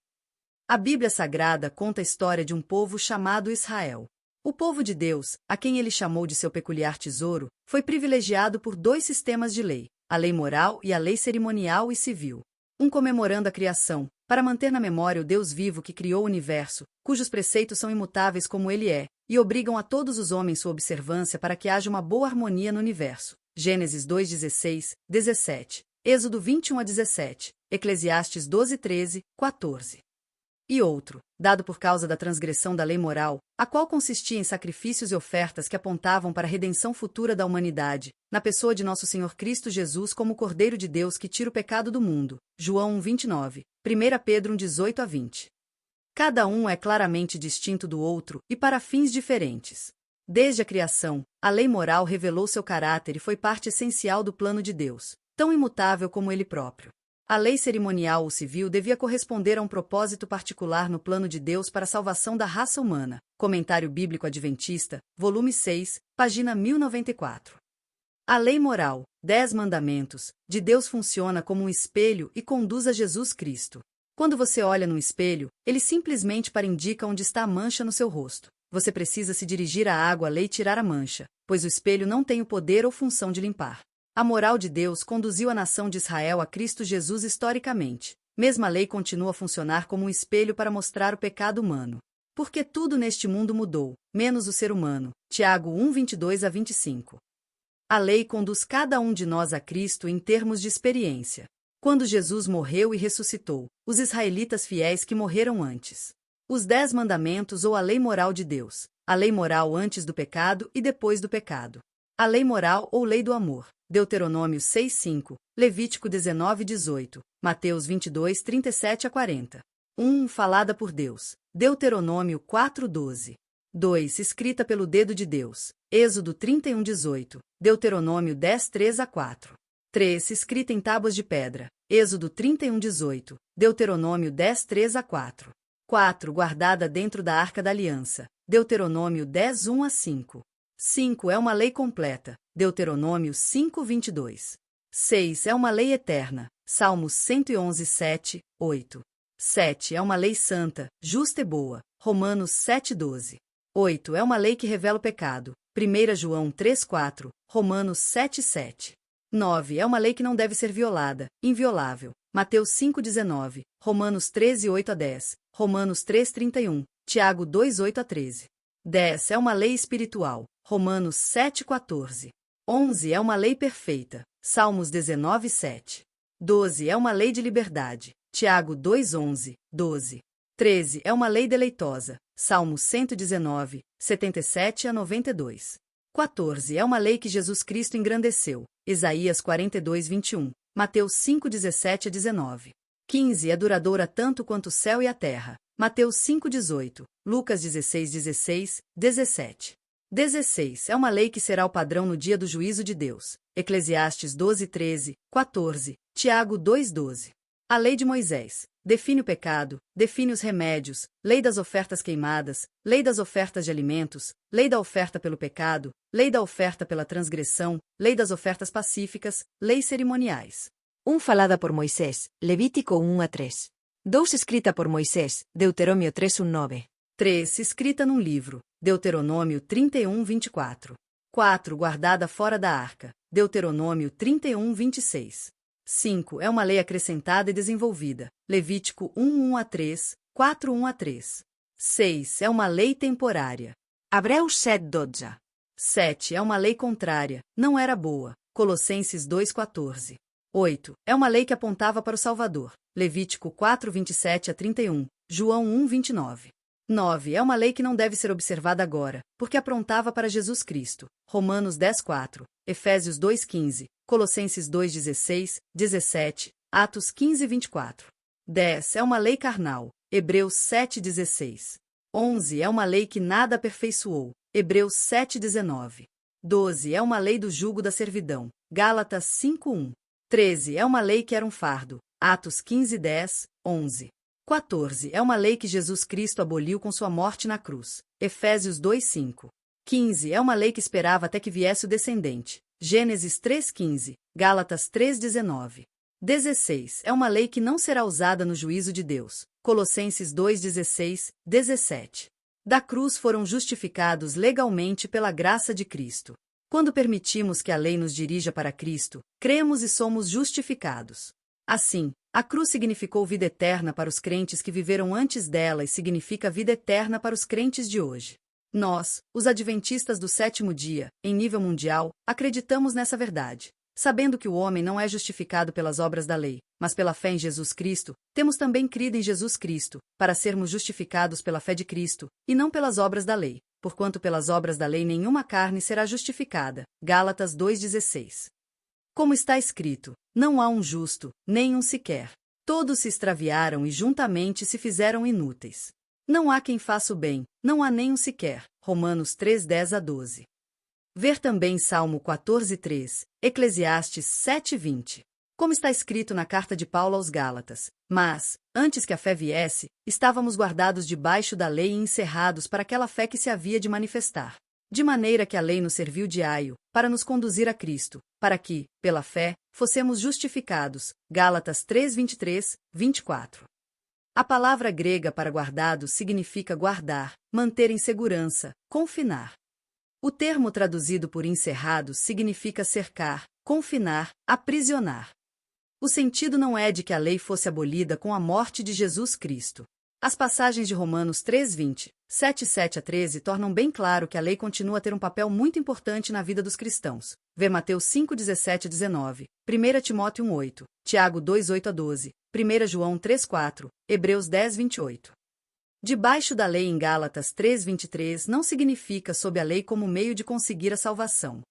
A Bíblia Sagrada conta a história de um povo chamado Israel. O povo de Deus, a quem ele chamou de seu peculiar tesouro, foi privilegiado por dois sistemas de lei, a lei moral e a lei cerimonial e civil. Um comemorando a criação, para manter na memória o Deus vivo que criou o universo, cujos preceitos são imutáveis como ele é, e obrigam a todos os homens sua observância para que haja uma boa harmonia no universo. Gênesis 2:16, 17, Êxodo 21:17, Eclesiastes 12:13, 14. E outro, dado por causa da transgressão da lei moral, a qual consistia em sacrifícios e ofertas que apontavam para a redenção futura da humanidade, na pessoa de nosso Senhor Cristo Jesus como o Cordeiro de Deus que tira o pecado do mundo. João 1:29, 1 Pedro 1:18-20. Cada um é claramente distinto do outro e para fins diferentes. Desde a criação, a lei moral revelou seu caráter e foi parte essencial do plano de Deus, tão imutável como ele próprio. A lei cerimonial ou civil devia corresponder a um propósito particular no plano de Deus para a salvação da raça humana. Comentário Bíblico Adventista, volume 6, página 1094. A lei moral, 10 mandamentos, de Deus funciona como um espelho e conduz a Jesus Cristo. Quando você olha num espelho, ele simplesmente indica onde está a mancha no seu rosto. Você precisa se dirigir à água, à lei e tirar a mancha, pois o espelho não tem o poder ou função de limpar. A moral de Deus conduziu a nação de Israel a Cristo Jesus historicamente. Mesma a lei continua a funcionar como um espelho para mostrar o pecado humano. Porque tudo neste mundo mudou, menos o ser humano. Tiago 1:22-25. A lei conduz cada um de nós a Cristo em termos de experiência. Quando Jesus morreu e ressuscitou, os israelitas fiéis que morreram antes. Os 10 mandamentos ou a lei moral de Deus. A lei moral antes do pecado e depois do pecado. A lei moral ou lei do amor. Deuteronômio 6:5, Levítico 19:18, Mateus 22:37-40. 1. Falada por Deus. Deuteronômio 4:12. 2. Escrita pelo dedo de Deus. Êxodo 31:18, Deuteronômio 10:3-4. 3. Escrita em tábuas de pedra. Êxodo 31:18, Deuteronômio 10:3-4. 4. Guardada dentro da Arca da Aliança. Deuteronômio 10, 1 a 5. 5. É uma lei completa. Deuteronômio 5, 22. 6. É uma lei eterna. Salmos 111, 7, 8. 7. É uma lei santa, justa e boa. Romanos 7, 12. 8. É uma lei que revela o pecado. 1 João 3, 4. Romanos 7, 7. 9. É uma lei que não deve ser violada, inviolável. Mateus 5, 19. Romanos 13, 8 a 10. Romanos 3, 31. Tiago 2, 8 a 13. 10. É uma lei espiritual. Romanos 7, 14. 11. É uma lei perfeita. Salmos 19, 7. 12. É uma lei de liberdade. Tiago 2, 11, 12. 13. É uma lei deleitosa. Salmos 119, 77 a 92. 14. É uma lei que Jesus Cristo engrandeceu. Isaías 42, 21. Mateus 5, 17 a 19. 15. É duradoura tanto quanto o céu e a terra. Mateus 5, 18. Lucas 16, 16, 17. 16. É uma lei que será o padrão no dia do juízo de Deus. Eclesiastes 12, 13, 14. Tiago 2, 12. A lei de Moisés. Define o pecado, define os remédios, lei das ofertas queimadas, lei das ofertas de alimentos, lei da oferta pelo pecado, lei da oferta pela transgressão, lei das ofertas pacíficas, leis cerimoniais. 1. Falada por Moisés, Levítico 1 a 3. 2. Escrita por Moisés, Deuteronômio 3, 1, 9. 3. Escrita num livro, Deuteronômio 31, 24. 4. Guardada fora da arca, Deuteronômio 31, 26. 5. É uma lei acrescentada e desenvolvida. Levítico 1, 1 a 3, 4, 1 a 3. 6. É uma lei temporária. Hebreus 7, 12. 7. É uma lei contrária. Não era boa. Colossenses 2, 14. 8. É uma lei que apontava para o Salvador. Levítico 4, 27 a 31. João 1, 29. 9. É uma lei que não deve ser observada agora, porque aprontava para Jesus Cristo. Romanos 10, 4. Efésios 2, 15. Colossenses 2, 16, 17, Atos 15, 24. 10. É uma lei carnal. Hebreus 7, 16. 11. É uma lei que nada aperfeiçoou. Hebreus 7, 19. 12. É uma lei do jugo da servidão. Gálatas 5, 1. 13. É uma lei que era um fardo. Atos 15, 10, 11. 14. É uma lei que Jesus Cristo aboliu com sua morte na cruz. Efésios 2, 5. 15. É uma lei que esperava até que viesse o descendente. Gênesis 3,15, Gálatas 3,19. 16. É uma lei que não será usada no juízo de Deus. Colossenses 2,16, 17. Da cruz foram justificados legalmente pela graça de Cristo. Quando permitimos que a lei nos dirija para Cristo, cremos e somos justificados. Assim, a cruz significou vida eterna para os crentes que viveram antes dela e significa vida eterna para os crentes de hoje. Nós, os adventistas do sétimo dia, em nível mundial, acreditamos nessa verdade. Sabendo que o homem não é justificado pelas obras da lei, mas pela fé em Jesus Cristo, temos também crido em Jesus Cristo, para sermos justificados pela fé de Cristo, e não pelas obras da lei, porquanto pelas obras da lei nenhuma carne será justificada. Gálatas 2,16. Como está escrito, não há um justo, nem um sequer. Todos se extraviaram e juntamente se fizeram inúteis. Não há quem faça o bem, não há nem um sequer. Romanos 3, 10 a 12. Ver também Salmo 14, 3, Eclesiastes 7, 20. Como está escrito na carta de Paulo aos Gálatas, mas, antes que a fé viesse, estávamos guardados debaixo da lei e encerrados para aquela fé que se havia de manifestar. De maneira que a lei nos serviu de aio, para nos conduzir a Cristo, para que, pela fé, fossemos justificados. Gálatas 3, 23, 24. A palavra grega para guardado significa guardar, manter em segurança, confinar. O termo traduzido por encerrados significa cercar, confinar, aprisionar. O sentido não é de que a lei fosse abolida com a morte de Jesus Cristo. As passagens de Romanos 3:20, 7 a 13 tornam bem claro que a lei continua a ter um papel muito importante na vida dos cristãos. Vê Mateus 5:17 a 19, 1 Timóteo 1:8, Tiago 2:8 a 12, 1 João 3:4, Hebreus 10:28. Debaixo da lei em Gálatas 3:23 não significa sob a lei como meio de conseguir a salvação.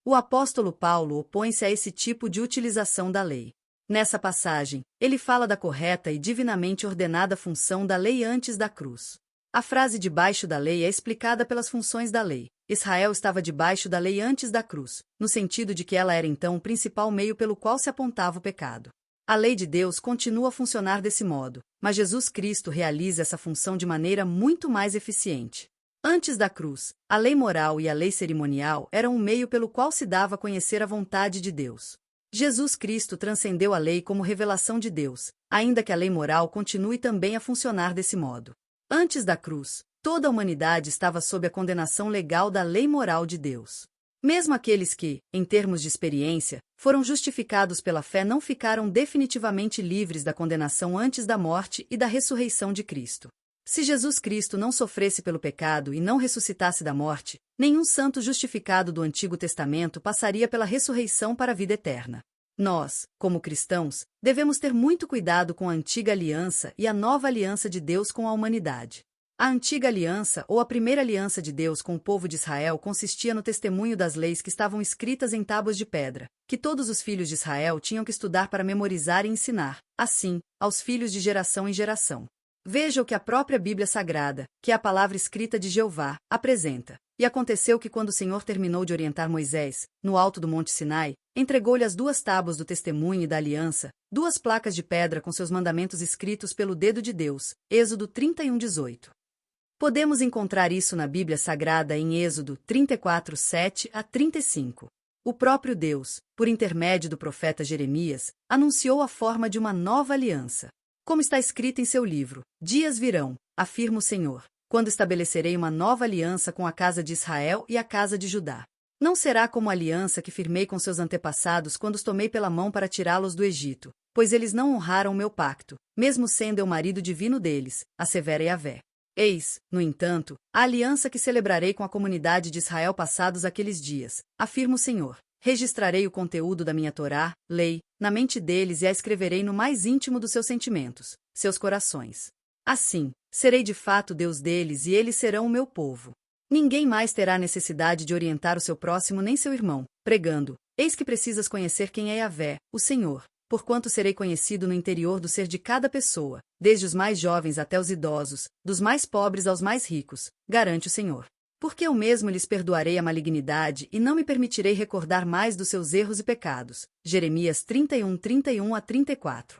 O apóstolo Paulo opõe-se a esse tipo de utilização da lei. Nessa passagem, ele fala da correta e divinamente ordenada função da lei antes da cruz. A frase debaixo da lei é explicada pelas funções da lei. Israel estava debaixo da lei antes da cruz, no sentido de que ela era então o principal meio pelo qual se apontava o pecado. A lei de Deus continua a funcionar desse modo, mas Jesus Cristo realiza essa função de maneira muito mais eficiente. Antes da cruz, a lei moral e a lei cerimonial eram um meio pelo qual se dava a conhecer a vontade de Deus. Jesus Cristo transcendeu a lei como revelação de Deus, ainda que a lei moral continue também a funcionar desse modo. Antes da cruz, toda a humanidade estava sob a condenação legal da lei moral de Deus. Mesmo aqueles que, em termos de experiência, foram justificados pela fé não ficaram definitivamente livres da condenação antes da morte e da ressurreição de Cristo. Se Jesus Cristo não sofresse pelo pecado e não ressuscitasse da morte, nenhum santo justificado do Antigo Testamento passaria pela ressurreição para a vida eterna. Nós, como cristãos, devemos ter muito cuidado com a antiga aliança e a nova aliança de Deus com a humanidade. A antiga aliança, ou a primeira aliança de Deus com o povo de Israel, consistia no testemunho das leis que estavam escritas em tábuas de pedra, que todos os filhos de Israel tinham que estudar para memorizar e ensinar, assim, aos filhos de geração em geração. Veja o que a própria Bíblia Sagrada, que é a palavra escrita de Jeová, apresenta. E aconteceu que quando o Senhor terminou de orientar Moisés, no alto do Monte Sinai, entregou-lhe as 2 tábuas do testemunho e da aliança, 2 placas de pedra com seus mandamentos escritos pelo dedo de Deus. Êxodo 31:18. Podemos encontrar isso na Bíblia Sagrada em Êxodo 34:7-35. O próprio Deus, por intermédio do profeta Jeremias, anunciou a forma de uma nova aliança. Como está escrito em seu livro, Dias virão, afirma o Senhor, quando estabelecerei uma nova aliança com a casa de Israel e a casa de Judá. Não será como a aliança que firmei com seus antepassados quando os tomei pela mão para tirá-los do Egito, pois eles não honraram o meu pacto, mesmo sendo eu marido divino deles, assevera Yahvé. Eis, no entanto, a aliança que celebrarei com a comunidade de Israel passados aqueles dias, afirma o Senhor. Registrarei o conteúdo da minha Torá, lei, na mente deles e a escreverei no mais íntimo dos seus sentimentos, seus corações. Assim, serei de fato Deus deles e eles serão o meu povo. Ninguém mais terá necessidade de orientar o seu próximo nem seu irmão, pregando, eis que precisas conhecer quem é Yahvé, o Senhor, porquanto serei conhecido no interior do ser de cada pessoa, desde os mais jovens até os idosos, dos mais pobres aos mais ricos, garante o Senhor. Porque eu mesmo lhes perdoarei a malignidade e não me permitirei recordar mais dos seus erros e pecados. Jeremias 31:31-34.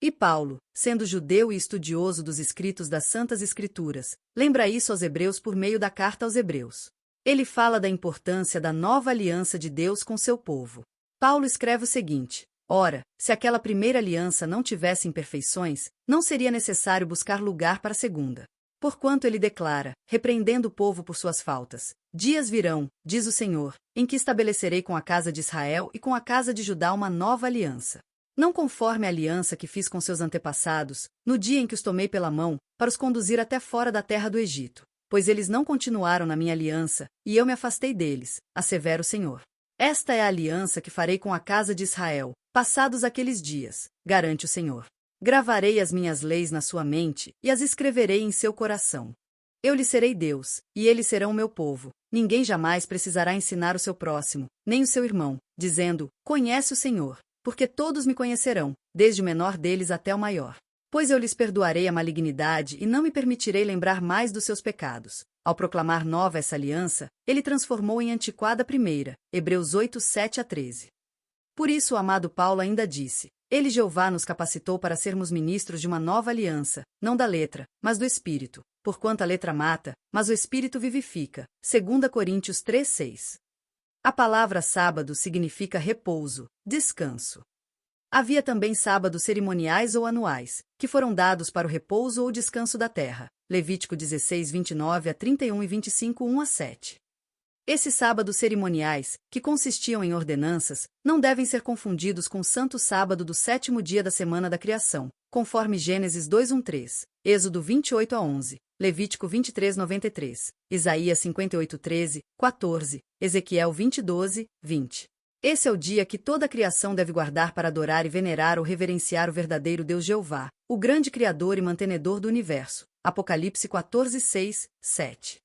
E Paulo, sendo judeu e estudioso dos escritos das Santas Escrituras, lembra isso aos Hebreus por meio da carta aos Hebreus. Ele fala da importância da nova aliança de Deus com seu povo. Paulo escreve o seguinte: ora, se aquela primeira aliança não tivesse imperfeições, não seria necessário buscar lugar para a segunda. Porquanto ele declara, repreendendo o povo por suas faltas: dias virão, diz o Senhor, em que estabelecerei com a casa de Israel e com a casa de Judá uma nova aliança. Não conforme a aliança que fiz com seus antepassados, no dia em que os tomei pela mão, para os conduzir até fora da terra do Egito, pois eles não continuaram na minha aliança, e eu me afastei deles, assevera o Senhor. Esta é a aliança que farei com a casa de Israel, passados aqueles dias, garante o Senhor. Gravarei as minhas leis na sua mente e as escreverei em seu coração. Eu lhes serei Deus, e eles serão o meu povo. Ninguém jamais precisará ensinar o seu próximo, nem o seu irmão, dizendo, conhece o Senhor, porque todos me conhecerão, desde o menor deles até o maior. Pois eu lhes perdoarei a malignidade e não me permitirei lembrar mais dos seus pecados. Ao proclamar nova essa aliança, ele transformou em antiquada a primeira. Hebreus 8:7-13. Por isso o amado Paulo ainda disse: ele, Jeová, nos capacitou para sermos ministros de uma nova aliança, não da letra, mas do Espírito, porquanto a letra mata, mas o Espírito vivifica. 2 Coríntios 3:6. A palavra sábado significa repouso, descanso. Havia também sábados cerimoniais ou anuais, que foram dados para o repouso ou descanso da terra. Levítico 16:29-31 e 25:1-7. Esses sábados cerimoniais, que consistiam em ordenanças, não devem ser confundidos com o santo sábado do 7º dia da semana da criação, conforme Gênesis 2:1-3, Êxodo 28:11, Levítico 23:93, Isaías 58:13, 14, Ezequiel 20:12-20. Esse é o dia que toda a criação deve guardar para adorar e venerar ou reverenciar o verdadeiro Deus Jeová, o grande Criador e mantenedor do universo. Apocalipse 14:6-7.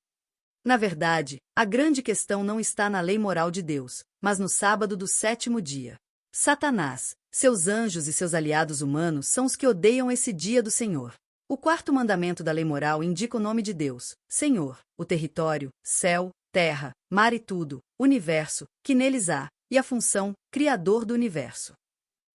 Na verdade, a grande questão não está na lei moral de Deus, mas no sábado do 7º dia. Satanás, seus anjos e seus aliados humanos são os que odeiam esse dia do Senhor. O 4º mandamento da lei moral indica o nome de Deus, Senhor, o território, céu, terra, mar e tudo, universo, que neles há, e a função, Criador do universo.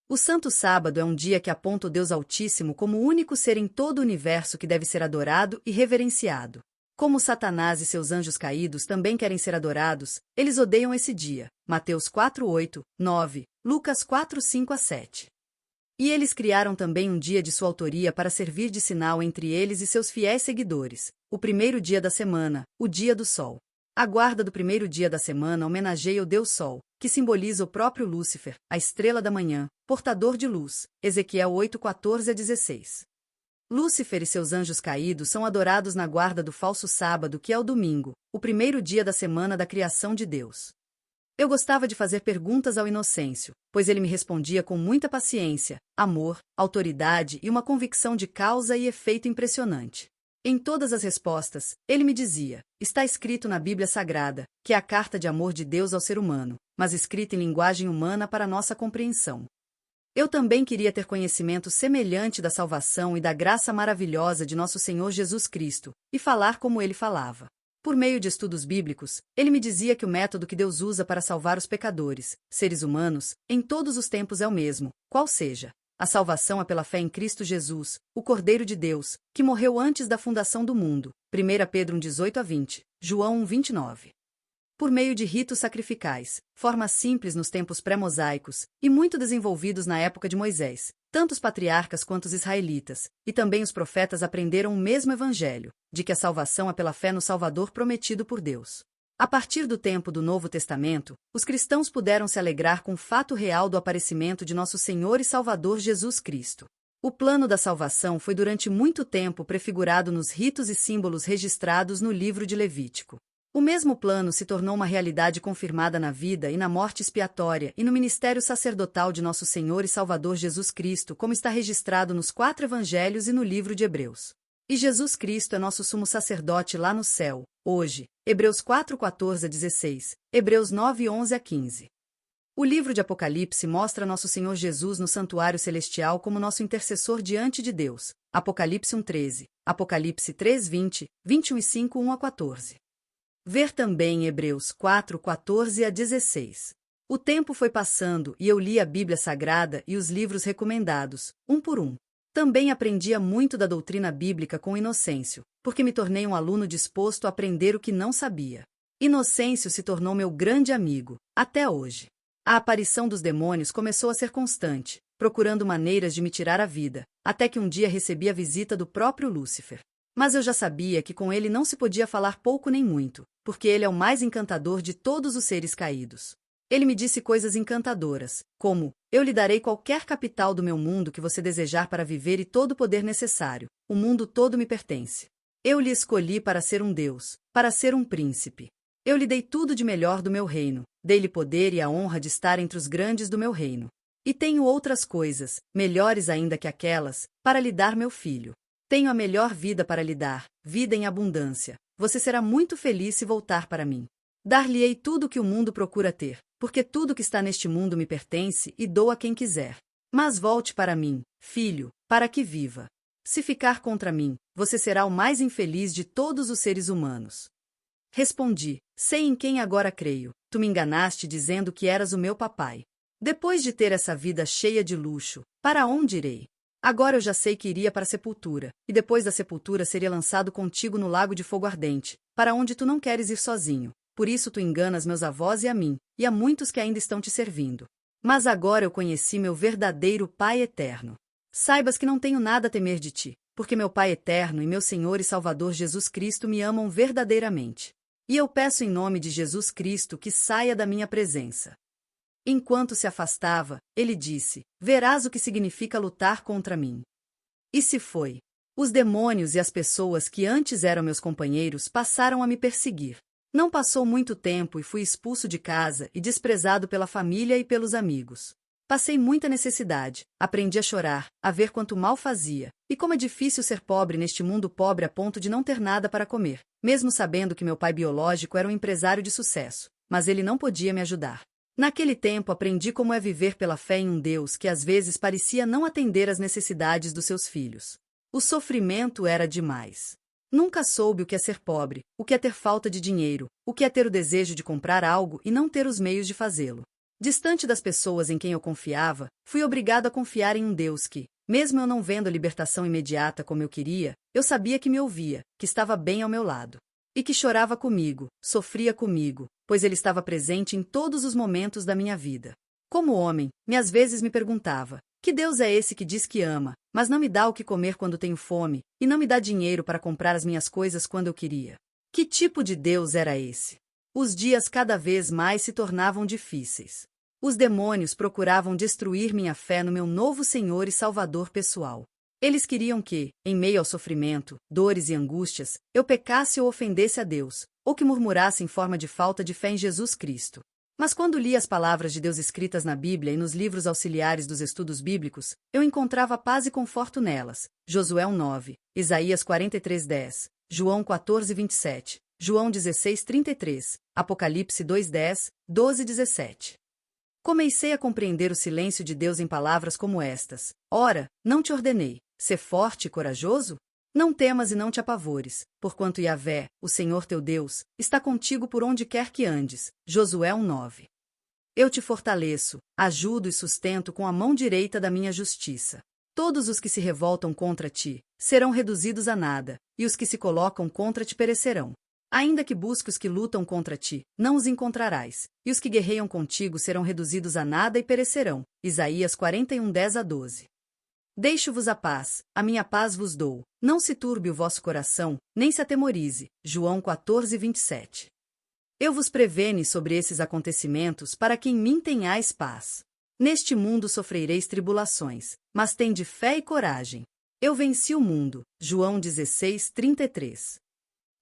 O Santo Sábado é um dia que aponta o Deus Altíssimo como o único ser em todo o universo que deve ser adorado e reverenciado. Como Satanás e seus anjos caídos também querem ser adorados, eles odeiam esse dia. Mateus 4:8, 9, Lucas 4:5-7. E eles criaram também um dia de sua autoria para servir de sinal entre eles e seus fiéis seguidores, o primeiro dia da semana, o dia do sol. A guarda do primeiro dia da semana homenageia o Deus Sol, que simboliza o próprio Lúcifer, a estrela da manhã, portador de luz, Ezequiel 8:14-16. Lúcifer e seus anjos caídos são adorados na guarda do falso sábado, que é o domingo, o primeiro dia da semana da criação de Deus. Eu gostava de fazer perguntas ao Inocêncio, pois ele me respondia com muita paciência, amor, autoridade e uma convicção de causa e efeito impressionante. Em todas as respostas, ele me dizia: está escrito na Bíblia Sagrada, que é a carta de amor de Deus ao ser humano, mas escrita em linguagem humana para nossa compreensão. Eu também queria ter conhecimento semelhante da salvação e da graça maravilhosa de nosso Senhor Jesus Cristo, e falar como ele falava. Por meio de estudos bíblicos, ele me dizia que o método que Deus usa para salvar os pecadores, seres humanos, em todos os tempos é o mesmo, qual seja: a salvação é pela fé em Cristo Jesus, o Cordeiro de Deus, que morreu antes da fundação do mundo. 1 Pedro 1:18-20, João 1:29. Por meio de ritos sacrificais, formas simples nos tempos pré-mosaicos e muito desenvolvidos na época de Moisés, tanto os patriarcas quanto os israelitas, e também os profetas aprenderam o mesmo evangelho, de que a salvação é pela fé no Salvador prometido por Deus. A partir do tempo do Novo Testamento, os cristãos puderam se alegrar com o fato real do aparecimento de nosso Senhor e Salvador Jesus Cristo. O plano da salvação foi durante muito tempo prefigurado nos ritos e símbolos registrados no livro de Levítico. O mesmo plano se tornou uma realidade confirmada na vida e na morte expiatória e no ministério sacerdotal de nosso Senhor e Salvador Jesus Cristo, como está registrado nos 4 evangelhos e no livro de Hebreus. E Jesus Cristo é nosso sumo sacerdote lá no céu, hoje. Hebreus 4:14-16, Hebreus 9:11-15. O livro de Apocalipse mostra nosso Senhor Jesus no santuário celestial como nosso intercessor diante de Deus. Apocalipse 1:13, Apocalipse 3:20, 21:5, 1-14. Ver também Hebreus 4:14-16. O tempo foi passando e eu li a Bíblia Sagrada e os livros recomendados, um por um. Também aprendia muito da doutrina bíblica com Inocêncio, porque me tornei um aluno disposto a aprender o que não sabia. Inocêncio se tornou meu grande amigo, até hoje. A aparição dos demônios começou a ser constante, procurando maneiras de me tirar a vida, até que um dia recebi a visita do próprio Lúcifer. Mas eu já sabia que com ele não se podia falar pouco nem muito, porque ele é o mais encantador de todos os seres caídos. Ele me disse coisas encantadoras, como: eu lhe darei qualquer capital do meu mundo que você desejar para viver e todo o poder necessário, o mundo todo me pertence. Eu lhe escolhi para ser um Deus, para ser um príncipe. Eu lhe dei tudo de melhor do meu reino, dei-lhe poder e a honra de estar entre os grandes do meu reino. E tenho outras coisas, melhores ainda que aquelas, para lhe dar, meu filho. Tenho a melhor vida para lhe dar, vida em abundância. Você será muito feliz se voltar para mim. Dar-lhe-ei tudo o que o mundo procura ter, porque tudo que está neste mundo me pertence e dou a quem quiser. Mas volte para mim, filho, para que viva. Se ficar contra mim, você será o mais infeliz de todos os seres humanos. Respondi: sei em quem agora creio. Tu me enganaste dizendo que eras o meu papai. Depois de ter essa vida cheia de luxo, para onde irei? Agora eu já sei que iria para a sepultura, e depois da sepultura seria lançado contigo no lago de fogo ardente, para onde tu não queres ir sozinho. Por isso tu enganas meus avós e a mim, e a muitos que ainda estão te servindo. Mas agora eu conheci meu verdadeiro Pai eterno. Saibas que não tenho nada a temer de ti, porque meu Pai eterno e meu Senhor e Salvador Jesus Cristo me amam verdadeiramente. E eu peço em nome de Jesus Cristo que saia da minha presença. Enquanto se afastava, ele disse: verás o que significa lutar contra mim. E se foi. Os demônios e as pessoas que antes eram meus companheiros passaram a me perseguir. Não passou muito tempo e fui expulso de casa e desprezado pela família e pelos amigos. Passei muita necessidade, aprendi a chorar, a ver quanto mal fazia, e como é difícil ser pobre neste mundo pobre a ponto de não ter nada para comer, mesmo sabendo que meu pai biológico era um empresário de sucesso, mas ele não podia me ajudar. Naquele tempo aprendi como é viver pela fé em um Deus que às vezes parecia não atender às necessidades dos seus filhos. O sofrimento era demais. Nunca soube o que é ser pobre, o que é ter falta de dinheiro, o que é ter o desejo de comprar algo e não ter os meios de fazê-lo. Distante das pessoas em quem eu confiava, fui obrigado a confiar em um Deus que, mesmo eu não vendo a libertação imediata como eu queria, eu sabia que me ouvia, que estava bem ao meu lado. E que chorava comigo, sofria comigo, pois ele estava presente em todos os momentos da minha vida. Como homem, às vezes me perguntava, que Deus é esse que diz que ama, mas não me dá o que comer quando tenho fome, e não me dá dinheiro para comprar as minhas coisas quando eu queria? Que tipo de Deus era esse? Os dias cada vez mais se tornavam difíceis. Os demônios procuravam destruir minha fé no meu novo Senhor e Salvador pessoal. Eles queriam que, em meio ao sofrimento, dores e angústias, eu pecasse ou ofendesse a Deus, ou que murmurasse em forma de falta de fé em Jesus Cristo. Mas quando li as palavras de Deus escritas na Bíblia e nos livros auxiliares dos estudos bíblicos, eu encontrava paz e conforto nelas. Josué 1:9, Isaías 43:10, João 14:27, João 16:33, Apocalipse 2:10, 12:17. Comecei a compreender o silêncio de Deus em palavras como estas: Ora, não te ordenei, sê forte e corajoso? Não temas e não te apavores, porquanto Yahvé, o Senhor teu Deus, está contigo por onde quer que andes. Josué 1:9. Eu te fortaleço, ajudo e sustento com a mão direita da minha justiça. Todos os que se revoltam contra ti serão reduzidos a nada, e os que se colocam contra ti perecerão. Ainda que busque os que lutam contra ti, não os encontrarás, e os que guerreiam contigo serão reduzidos a nada e perecerão. Isaías 41:10-12. Deixo-vos a minha paz vos dou, não se turbe o vosso coração, nem se atemorize. João 14:27. Eu vos prevene sobre esses acontecimentos para que em mim tenhais paz. Neste mundo sofrereis tribulações, mas tende fé e coragem. Eu venci o mundo. João 16:33.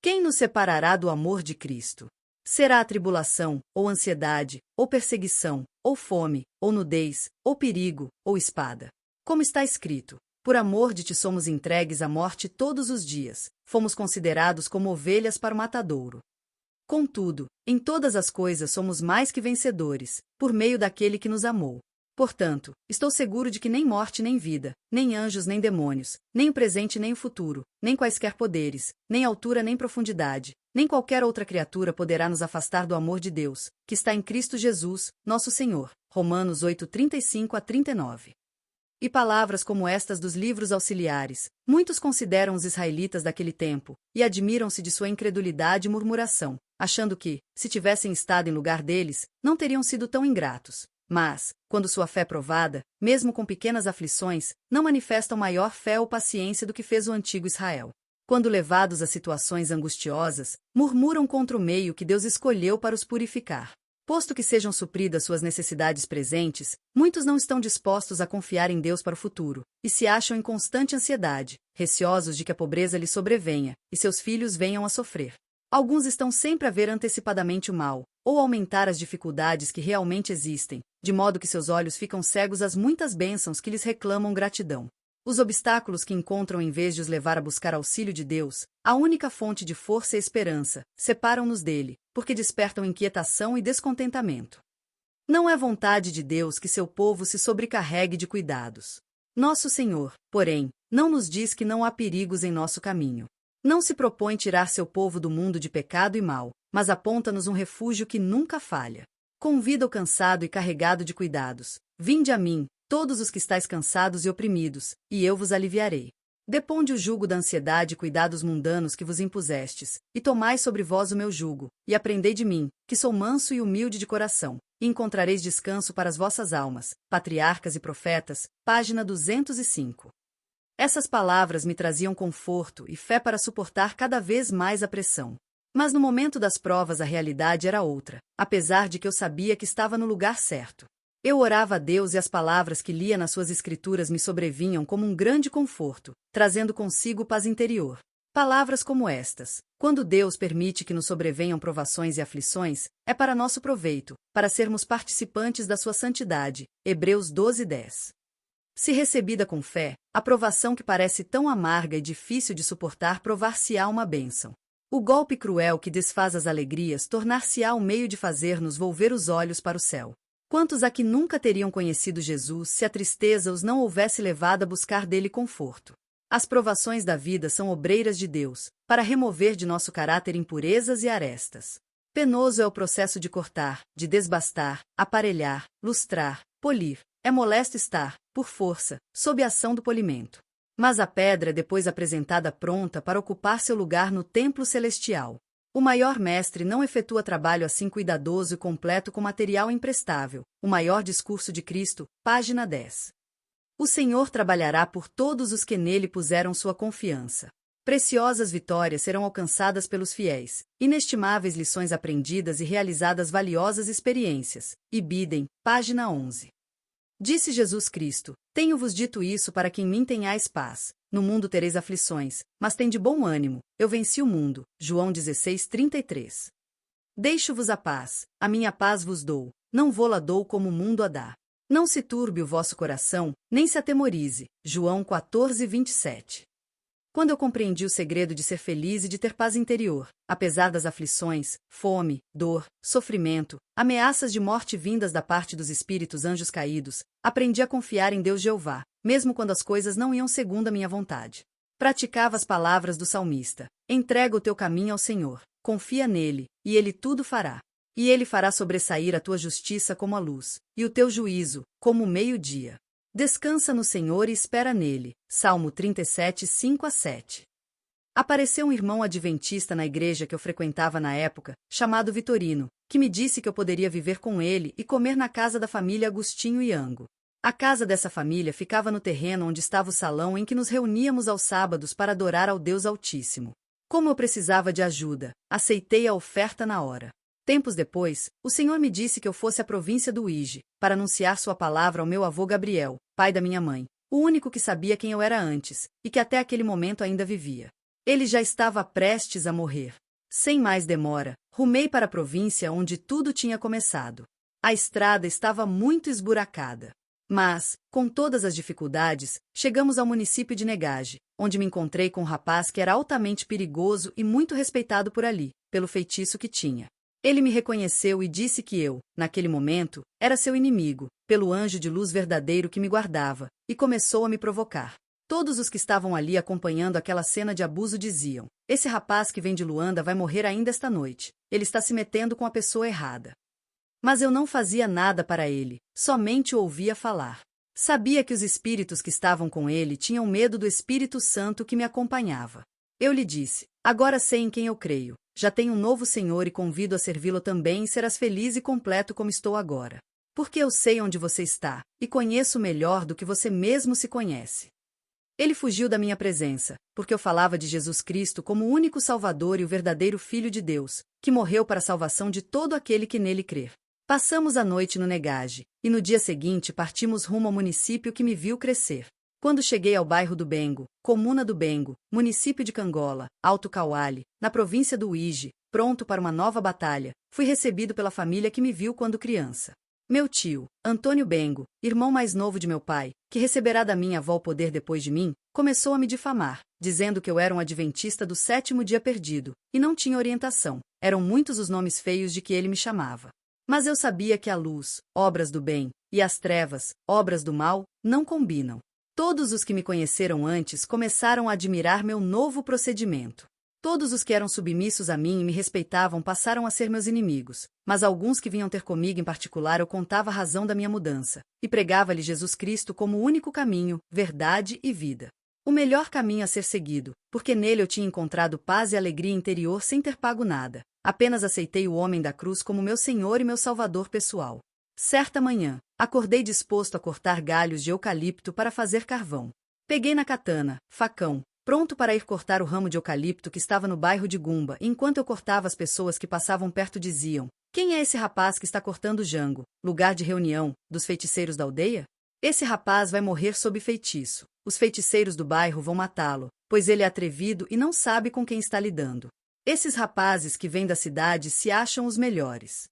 Quem nos separará do amor de Cristo? Será a tribulação, ou ansiedade, ou perseguição, ou fome, ou nudez, ou perigo, ou espada? Como está escrito: por amor de ti somos entregues à morte todos os dias, fomos considerados como ovelhas para o matadouro. Contudo, em todas as coisas somos mais que vencedores, por meio daquele que nos amou. Portanto, estou seguro de que nem morte nem vida, nem anjos nem demônios, nem o presente nem o futuro, nem quaisquer poderes, nem altura nem profundidade, nem qualquer outra criatura poderá nos afastar do amor de Deus, que está em Cristo Jesus, nosso Senhor. Romanos 8:35-39. E palavras como estas dos livros auxiliares, muitos consideram os israelitas daquele tempo, e admiram-se de sua incredulidade e murmuração, achando que, se tivessem estado em lugar deles, não teriam sido tão ingratos. Mas, quando sua fé é provada, mesmo com pequenas aflições, não manifestam maior fé ou paciência do que fez o antigo Israel. Quando levados a situações angustiosas, murmuram contra o meio que Deus escolheu para os purificar. Posto que sejam supridas suas necessidades presentes, muitos não estão dispostos a confiar em Deus para o futuro, e se acham em constante ansiedade, receosos de que a pobreza lhes sobrevenha, e seus filhos venham a sofrer. Alguns estão sempre a ver antecipadamente o mal, ou aumentar as dificuldades que realmente existem, de modo que seus olhos ficam cegos às muitas bênçãos que lhes reclamam gratidão. Os obstáculos que encontram em vez de os levar a buscar auxílio de Deus, a única fonte de força e esperança, separam-nos dele, porque despertam inquietação e descontentamento. Não é vontade de Deus que seu povo se sobrecarregue de cuidados. Nosso Senhor, porém, não nos diz que não há perigos em nosso caminho. Não se propõe tirar seu povo do mundo de pecado e mal, mas aponta-nos um refúgio que nunca falha. Convida o cansado e carregado de cuidados. Vinde a mim, todos os que estáis cansados e oprimidos, e eu vos aliviarei. Deponde o jugo da ansiedade e cuidados mundanos que vos impusestes, e tomai sobre vós o meu jugo, e aprendei de mim, que sou manso e humilde de coração, e encontrareis descanso para as vossas almas. Patriarcas e Profetas, página 205. Essas palavras me traziam conforto e fé para suportar cada vez mais a pressão. Mas no momento das provas a realidade era outra, apesar de que eu sabia que estava no lugar certo. Eu orava a Deus e as palavras que lia nas suas escrituras me sobrevinham como um grande conforto, trazendo consigo paz interior. Palavras como estas: quando Deus permite que nos sobrevenham provações e aflições, é para nosso proveito, para sermos participantes da sua santidade. Hebreus 12:10. Se recebida com fé, a provação que parece tão amarga e difícil de suportar provar-se-á uma bênção. O golpe cruel que desfaz as alegrias tornar-se-á o meio de fazer-nos volver os olhos para o céu. Quantos há que nunca teriam conhecido Jesus se a tristeza os não houvesse levado a buscar dele conforto? As provações da vida são obreiras de Deus, para remover de nosso caráter impurezas e arestas. Penoso é o processo de cortar, de desbastar, aparelhar, lustrar, polir. É molesto estar, por força, sob a ação do polimento. Mas a pedra é depois apresentada pronta para ocupar seu lugar no templo celestial. O maior mestre não efetua trabalho assim cuidadoso e completo com material imprestável. O maior discurso de Cristo, página 10. O Senhor trabalhará por todos os que nele puseram sua confiança. Preciosas vitórias serão alcançadas pelos fiéis, inestimáveis lições aprendidas e realizadas valiosas experiências. Ibidem, página 11. Disse Jesus Cristo: Tenho-vos dito isso para que em mim tenhais paz. No mundo tereis aflições, mas tende bom ânimo, eu venci o mundo. João 16:33. Deixo-vos a paz, a minha paz vos dou, não vô-la dou como o mundo a dá. Não se turbe o vosso coração, nem se atemorize. João 14:27. Quando eu compreendi o segredo de ser feliz e de ter paz interior, apesar das aflições, fome, dor, sofrimento, ameaças de morte vindas da parte dos espíritos anjos caídos, aprendi a confiar em Deus Jeová, mesmo quando as coisas não iam segundo a minha vontade. Praticava as palavras do salmista: entrega o teu caminho ao Senhor, confia nele, e ele tudo fará. E ele fará sobressair a tua justiça como a luz, e o teu juízo, como o meio-dia. Descansa no Senhor e espera nele. Salmo 37, 5-7. Apareceu um irmão adventista na igreja que eu frequentava na época, chamado Vitorino, que me disse que eu poderia viver com ele e comer na casa da família Agostinho Iango. A casa dessa família ficava no terreno onde estava o salão em que nos reuníamos aos sábados para adorar ao Deus Altíssimo. Como eu precisava de ajuda, aceitei a oferta na hora. Tempos depois, o Senhor me disse que eu fosse à província do Uíge, para anunciar sua palavra ao meu avô Gabriel, pai da minha mãe, o único que sabia quem eu era antes, e que até aquele momento ainda vivia. Ele já estava prestes a morrer. Sem mais demora, rumei para a província onde tudo tinha começado. A estrada estava muito esburacada. Mas, com todas as dificuldades, chegamos ao município de Negage, onde me encontrei com um rapaz que era altamente perigoso e muito respeitado por ali, pelo feitiço que tinha. Ele me reconheceu e disse que eu, naquele momento, era seu inimigo, pelo anjo de luz verdadeiro que me guardava, e começou a me provocar. Todos os que estavam ali acompanhando aquela cena de abuso diziam: esse rapaz que vem de Luanda vai morrer ainda esta noite. Ele está se metendo com a pessoa errada. Mas eu não fazia nada para ele, somente o ouvia falar. Sabia que os espíritos que estavam com ele tinham medo do Espírito Santo que me acompanhava. Eu lhe disse: agora sei em quem eu creio. Já tenho um novo Senhor e convido a servi-lo também e serás feliz e completo como estou agora. Porque eu sei onde você está, e conheço melhor do que você mesmo se conhece. Ele fugiu da minha presença, porque eu falava de Jesus Cristo como o único Salvador e o verdadeiro Filho de Deus, que morreu para a salvação de todo aquele que nele crer. Passamos a noite no Negage, e no dia seguinte partimos rumo ao município que me viu crescer. Quando cheguei ao bairro do Bengo, comuna do Bengo, município de Cangola, Alto Cauale, na província do Uíge, pronto para uma nova batalha, fui recebido pela família que me viu quando criança. Meu tio, Antônio Bengo, irmão mais novo de meu pai, que receberá da minha avó o poder depois de mim, começou a me difamar, dizendo que eu era um adventista do 7º dia perdido, e não tinha orientação. Eram muitos os nomes feios de que ele me chamava. Mas eu sabia que a luz, obras do bem, e as trevas, obras do mal, não combinam. Todos os que me conheceram antes começaram a admirar meu novo procedimento. Todos os que eram submissos a mim e me respeitavam passaram a ser meus inimigos, mas alguns que vinham ter comigo em particular eu contava a razão da minha mudança, e pregava-lhe Jesus Cristo como o único caminho, verdade e vida. O melhor caminho a ser seguido, porque nele eu tinha encontrado paz e alegria interior sem ter pago nada. Apenas aceitei o homem da cruz como meu Senhor e meu Salvador pessoal. Certa manhã, acordei disposto a cortar galhos de eucalipto para fazer carvão. Peguei na katana, facão, pronto para ir cortar o ramo de eucalipto que estava no bairro de Gumba, e enquanto eu cortava as pessoas que passavam perto diziam: quem é esse rapaz que está cortando o jango, lugar de reunião, dos feiticeiros da aldeia? Esse rapaz vai morrer sob feitiço. Os feiticeiros do bairro vão matá-lo, pois ele é atrevido e não sabe com quem está lidando. Esses rapazes que vêm da cidade se acham os melhores.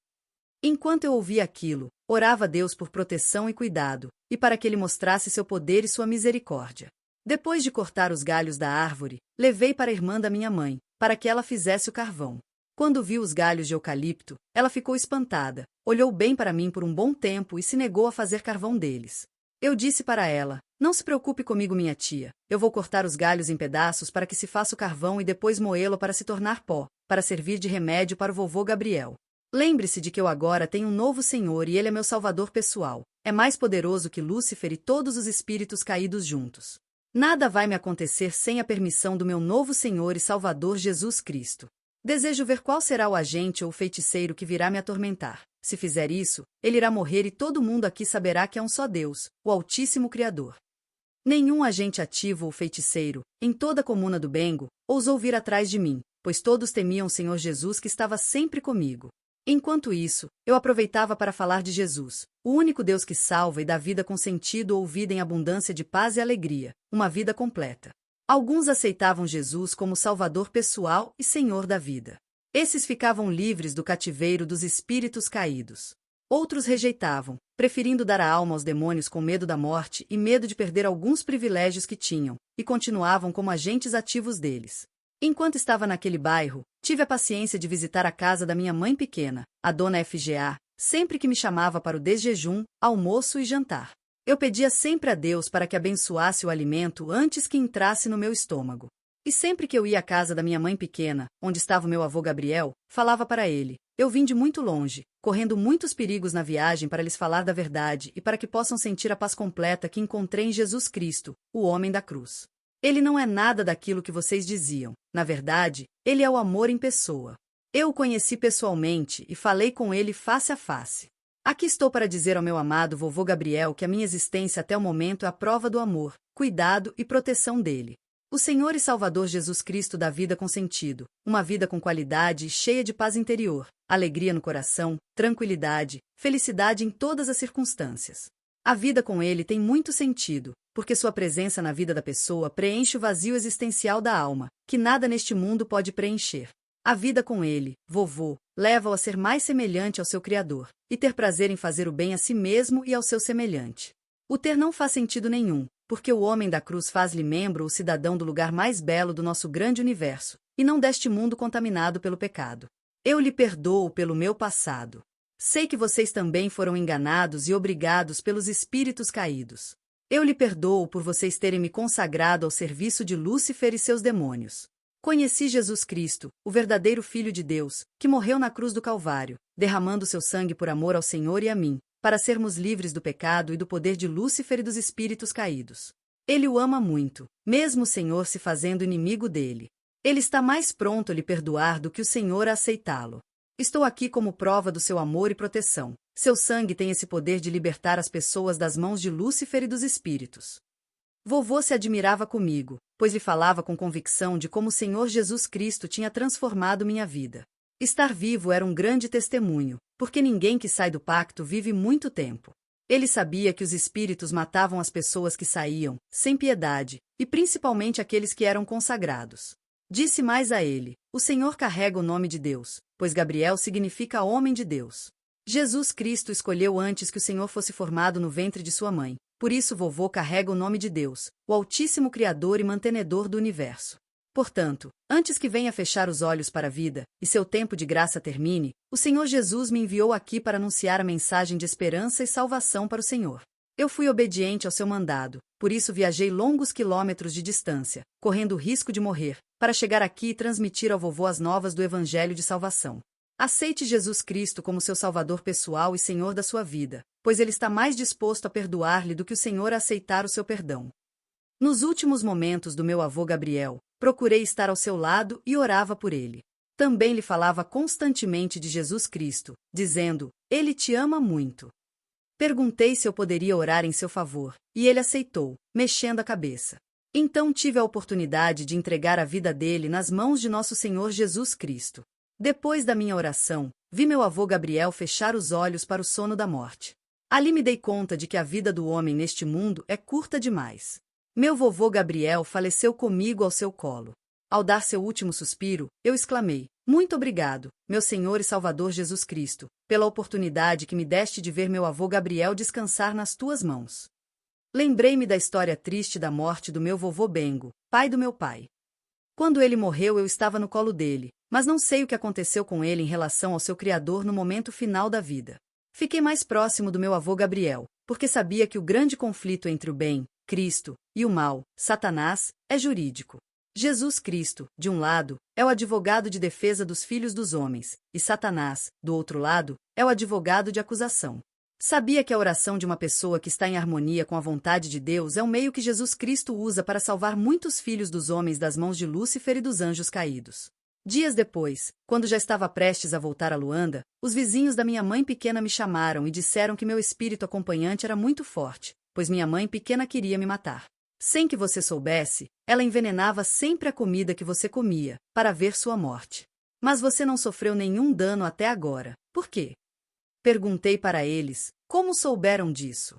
Enquanto eu ouvia aquilo, orava a Deus por proteção e cuidado, e para que ele mostrasse seu poder e sua misericórdia. Depois de cortar os galhos da árvore, levei para a irmã da minha mãe, para que ela fizesse o carvão. Quando viu os galhos de eucalipto, ela ficou espantada, olhou bem para mim por um bom tempo e se negou a fazer carvão deles. Eu disse para ela: não se preocupe comigo, minha tia, eu vou cortar os galhos em pedaços para que se faça o carvão e depois moê-lo para se tornar pó, para servir de remédio para o vovô Gabriel. Lembre-se de que eu agora tenho um novo Senhor e Ele é meu salvador pessoal. É mais poderoso que Lúcifer e todos os espíritos caídos juntos. Nada vai me acontecer sem a permissão do meu novo Senhor e Salvador Jesus Cristo. Desejo ver qual será o agente ou o feiticeiro que virá me atormentar. Se fizer isso, ele irá morrer e todo mundo aqui saberá que é um só Deus, o Altíssimo Criador. Nenhum agente ativo ou feiticeiro, em toda a comuna do Bengo, ousou vir atrás de mim, pois todos temiam o Senhor Jesus que estava sempre comigo. Enquanto isso, eu aproveitava para falar de Jesus, o único Deus que salva e dá vida com sentido ou vida em abundância de paz e alegria, uma vida completa. Alguns aceitavam Jesus como Salvador pessoal e Senhor da vida. Esses ficavam livres do cativeiro dos espíritos caídos. Outros rejeitavam, preferindo dar a alma aos demônios com medo da morte e medo de perder alguns privilégios que tinham, e continuavam como agentes ativos deles. Enquanto estava naquele bairro, tive a paciência de visitar a casa da minha mãe pequena, a dona FGA, sempre que me chamava para o desjejum, almoço e jantar. Eu pedia sempre a Deus para que abençoasse o alimento antes que entrasse no meu estômago. E sempre que eu ia à casa da minha mãe pequena, onde estava o meu avô Gabriel, falava para ele: eu vim de muito longe, correndo muitos perigos na viagem para lhes falar da verdade e para que possam sentir a paz completa que encontrei em Jesus Cristo, o homem da cruz. Ele não é nada daquilo que vocês diziam. Na verdade, ele é o amor em pessoa. Eu o conheci pessoalmente e falei com ele face a face. Aqui estou para dizer ao meu amado vovô Gabriel que a minha existência até o momento é a prova do amor, cuidado e proteção dele. O Senhor e Salvador Jesus Cristo dá vida com sentido, uma vida com qualidade e cheia de paz interior, alegria no coração, tranquilidade, felicidade em todas as circunstâncias. A vida com Ele tem muito sentido, porque sua presença na vida da pessoa preenche o vazio existencial da alma, que nada neste mundo pode preencher. A vida com Ele, vovô, leva-o a ser mais semelhante ao seu Criador, e ter prazer em fazer o bem a si mesmo e ao seu semelhante. O ter não faz sentido nenhum, porque o homem da cruz faz-lhe membro o cidadão do lugar mais belo do nosso grande universo, e não deste mundo contaminado pelo pecado. Eu lhe perdoo pelo meu passado. Sei que vocês também foram enganados e obrigados pelos espíritos caídos. Eu lhe perdoo por vocês terem me consagrado ao serviço de Lúcifer e seus demônios. Conheci Jesus Cristo, o verdadeiro Filho de Deus, que morreu na cruz do Calvário, derramando seu sangue por amor ao Senhor e a mim, para sermos livres do pecado e do poder de Lúcifer e dos espíritos caídos. Ele o ama muito, mesmo o Senhor se fazendo inimigo dele. Ele está mais pronto a lhe perdoar do que o Senhor a aceitá-lo. Estou aqui como prova do seu amor e proteção. Seu sangue tem esse poder de libertar as pessoas das mãos de Lúcifer e dos espíritos. Vovô se admirava comigo, pois lhe falava com convicção de como o Senhor Jesus Cristo tinha transformado minha vida. Estar vivo era um grande testemunho, porque ninguém que sai do pacto vive muito tempo. Ele sabia que os espíritos matavam as pessoas que saíam, sem piedade, e principalmente aqueles que eram consagrados. Disse mais a ele: o Senhor carrega o nome de Deus, pois Gabriel significa homem de Deus. Jesus Cristo escolheu antes que o Senhor fosse formado no ventre de sua mãe, por isso vovô carrega o nome de Deus, o Altíssimo Criador e mantenedor do universo. Portanto, antes que venha fechar os olhos para a vida, e seu tempo de graça termine, o Senhor Jesus me enviou aqui para anunciar a mensagem de esperança e salvação para o Senhor. Eu fui obediente ao seu mandado, por isso viajei longos quilômetros de distância, correndo o risco de morrer, para chegar aqui e transmitir ao vovô as novas do Evangelho de salvação. Aceite Jesus Cristo como seu Salvador pessoal e Senhor da sua vida, pois Ele está mais disposto a perdoar-lhe do que o Senhor a aceitar o seu perdão. Nos últimos momentos do meu avô Gabriel, procurei estar ao seu lado e orava por ele. Também lhe falava constantemente de Jesus Cristo, dizendo: Ele te ama muito. Perguntei se eu poderia orar em seu favor, e ele aceitou, mexendo a cabeça. Então tive a oportunidade de entregar a vida dele nas mãos de nosso Senhor Jesus Cristo. Depois da minha oração, vi meu avô Gabriel fechar os olhos para o sono da morte. Ali me dei conta de que a vida do homem neste mundo é curta demais. Meu vovô Gabriel faleceu comigo ao seu colo. Ao dar seu último suspiro, eu exclamei: muito obrigado, meu Senhor e Salvador Jesus Cristo, pela oportunidade que me deste de ver meu avô Gabriel descansar nas tuas mãos. Lembrei-me da história triste da morte do meu vovô Bengo, pai do meu pai. Quando ele morreu, eu estava no colo dele, mas não sei o que aconteceu com ele em relação ao seu Criador no momento final da vida. Fiquei mais próximo do meu avô Gabriel, porque sabia que o grande conflito entre o bem, Cristo, e o mal, Satanás, é jurídico. Jesus Cristo, de um lado, é o advogado de defesa dos filhos dos homens, e Satanás, do outro lado, é o advogado de acusação. Sabia que a oração de uma pessoa que está em harmonia com a vontade de Deus é um meio que Jesus Cristo usa para salvar muitos filhos dos homens das mãos de Lúcifer e dos anjos caídos. Dias depois, quando já estava prestes a voltar a Luanda, os vizinhos da minha mãe pequena me chamaram e disseram que meu espírito acompanhante era muito forte, pois minha mãe pequena queria me matar. Sem que você soubesse, ela envenenava sempre a comida que você comia, para ver sua morte. Mas você não sofreu nenhum dano até agora. Por quê? Perguntei para eles, como souberam disso?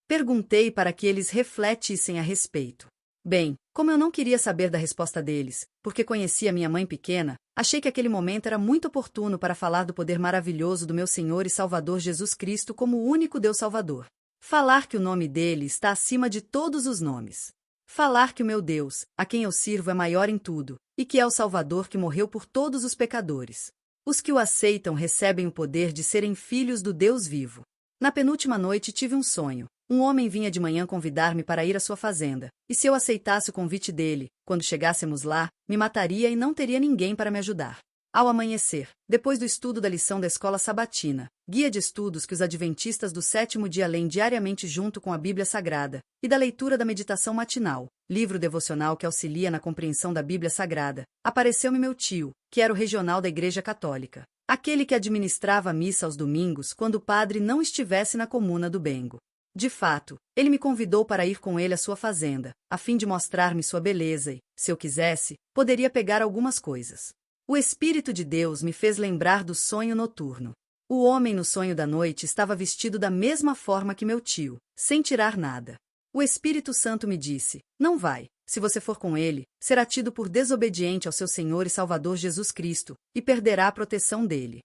Perguntei para que eles refletissem a respeito. Bem, como eu não queria saber da resposta deles, porque conhecia minha mãe pequena, achei que aquele momento era muito oportuno para falar do poder maravilhoso do meu Senhor e Salvador Jesus Cristo como o único Deus Salvador. Falar que o nome dele está acima de todos os nomes. Falar que o meu Deus, a quem eu sirvo, é maior em tudo, e que é o Salvador que morreu por todos os pecadores. Os que o aceitam recebem o poder de serem filhos do Deus vivo. Na penúltima noite tive um sonho. Um homem vinha de manhã convidar-me para ir à sua fazenda, e se eu aceitasse o convite dele, quando chegássemos lá, me mataria e não teria ninguém para me ajudar. Ao amanhecer, depois do estudo da lição da escola sabatina, guia de estudos que os adventistas do sétimo dia leem diariamente junto com a Bíblia Sagrada, e da leitura da meditação matinal, livro devocional que auxilia na compreensão da Bíblia Sagrada, apareceu-me meu tio, que era o regional da Igreja Católica, aquele que administrava a missa aos domingos quando o padre não estivesse na comuna do Bengo. De fato, ele me convidou para ir com ele à sua fazenda, a fim de mostrar-me sua beleza e, se eu quisesse, poderia pegar algumas coisas. O Espírito de Deus me fez lembrar do sonho noturno. O homem no sonho da noite estava vestido da mesma forma que meu tio, sem tirar nada. O Espírito Santo me disse, não vai, se você for com ele, será tido por desobediente ao seu Senhor e Salvador Jesus Cristo, e perderá a proteção dele.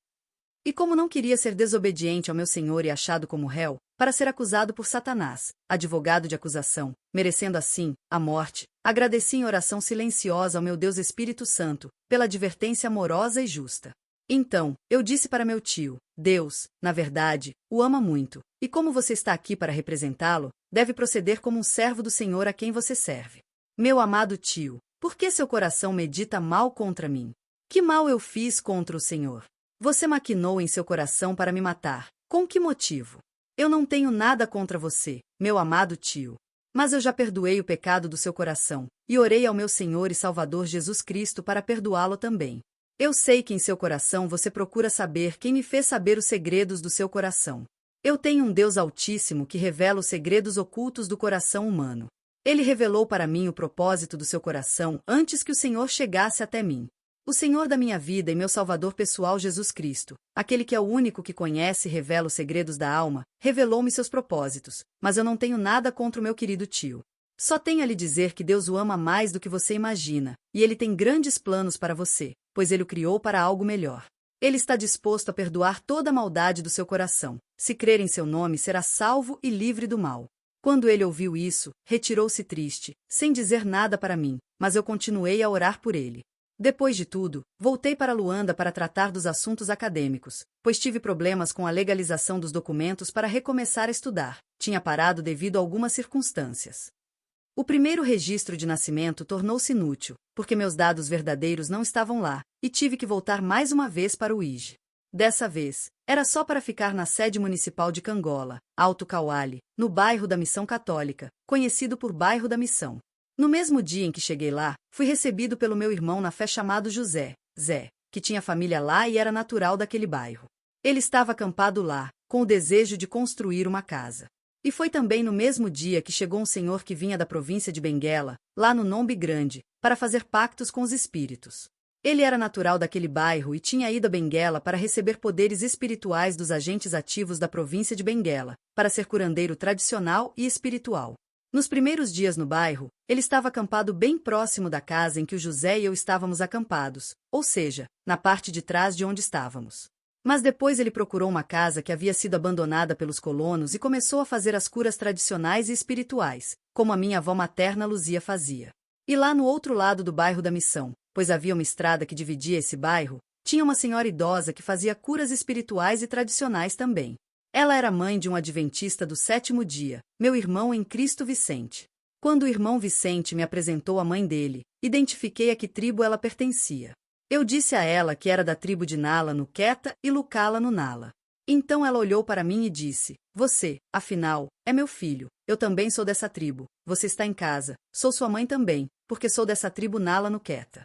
E como não queria ser desobediente ao meu Senhor e achado como réu, para ser acusado por Satanás, advogado de acusação, merecendo assim a morte, agradeci em oração silenciosa ao meu Deus Espírito Santo, pela advertência amorosa e justa. Então, eu disse para meu tio, Deus, na verdade, o ama muito, e como você está aqui para representá-lo, deve proceder como um servo do Senhor a quem você serve. Meu amado tio, por que seu coração medita mal contra mim? Que mal eu fiz contra o Senhor? Você maquinou em seu coração para me matar. Com que motivo? Eu não tenho nada contra você, meu amado tio. Mas eu já perdoei o pecado do seu coração, e orei ao meu Senhor e Salvador Jesus Cristo para perdoá-lo também. Eu sei que em seu coração você procura saber quem me fez saber os segredos do seu coração. Eu tenho um Deus Altíssimo que revela os segredos ocultos do coração humano. Ele revelou para mim o propósito do seu coração antes que o Senhor chegasse até mim. O Senhor da minha vida e meu Salvador pessoal Jesus Cristo, aquele que é o único que conhece e revela os segredos da alma, revelou-me seus propósitos, mas eu não tenho nada contra o meu querido tio. Só tenho a lhe dizer que Deus o ama mais do que você imagina, e Ele tem grandes planos para você, pois Ele o criou para algo melhor. Ele está disposto a perdoar toda a maldade do seu coração. Se crer em seu nome, será salvo e livre do mal. Quando ele ouviu isso, retirou-se triste, sem dizer nada para mim, mas eu continuei a orar por ele. Depois de tudo, voltei para Luanda para tratar dos assuntos acadêmicos, pois tive problemas com a legalização dos documentos para recomeçar a estudar. Tinha parado devido a algumas circunstâncias. O primeiro registro de nascimento tornou-se inútil, porque meus dados verdadeiros não estavam lá, e tive que voltar mais uma vez para o IJ. Dessa vez, era só para ficar na sede municipal de Cangola, Alto Cauale, no bairro da Missão Católica, conhecido por Bairro da Missão. No mesmo dia em que cheguei lá, fui recebido pelo meu irmão na fé chamado José, Zé, que tinha família lá e era natural daquele bairro. Ele estava acampado lá, com o desejo de construir uma casa. E foi também no mesmo dia que chegou um senhor que vinha da província de Benguela, lá no Nombe Grande, para fazer pactos com os espíritos. Ele era natural daquele bairro e tinha ido a Benguela para receber poderes espirituais dos agentes ativos da província de Benguela, para ser curandeiro tradicional e espiritual. Nos primeiros dias no bairro, ele estava acampado bem próximo da casa em que o José e eu estávamos acampados, ou seja, na parte de trás de onde estávamos. Mas depois ele procurou uma casa que havia sido abandonada pelos colonos e começou a fazer as curas tradicionais e espirituais, como a minha avó materna Luzia fazia. E lá no outro lado do bairro da Missão, pois havia uma estrada que dividia esse bairro, tinha uma senhora idosa que fazia curas espirituais e tradicionais também. Ela era mãe de um adventista do sétimo dia, meu irmão em Cristo Vicente. Quando o irmão Vicente me apresentou a mãe dele, identifiquei a que tribo ela pertencia. Eu disse a ela que era da tribo de Nala no Queta e Lucala no Nala. Então ela olhou para mim e disse: Você, afinal, é meu filho, eu também sou dessa tribo, você está em casa, sou sua mãe também, porque sou dessa tribo Nala no Queta.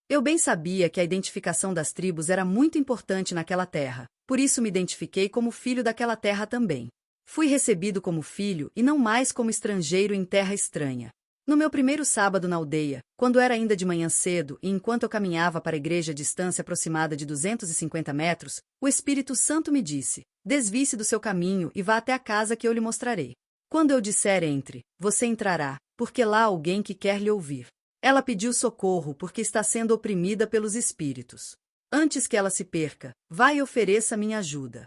Eu bem sabia que a identificação das tribos era muito importante naquela terra, por isso me identifiquei como filho daquela terra também. Fui recebido como filho e não mais como estrangeiro em terra estranha. No meu primeiro sábado na aldeia, quando era ainda de manhã cedo e enquanto eu caminhava para a igreja a distância aproximada de 250 metros, o Espírito Santo me disse: Desvie-se do seu caminho e vá até a casa que eu lhe mostrarei. Quando eu disser entre, você entrará, porque lá há alguém que quer lhe ouvir. Ela pediu socorro porque está sendo oprimida pelos espíritos. Antes que ela se perca, vá e ofereça minha ajuda.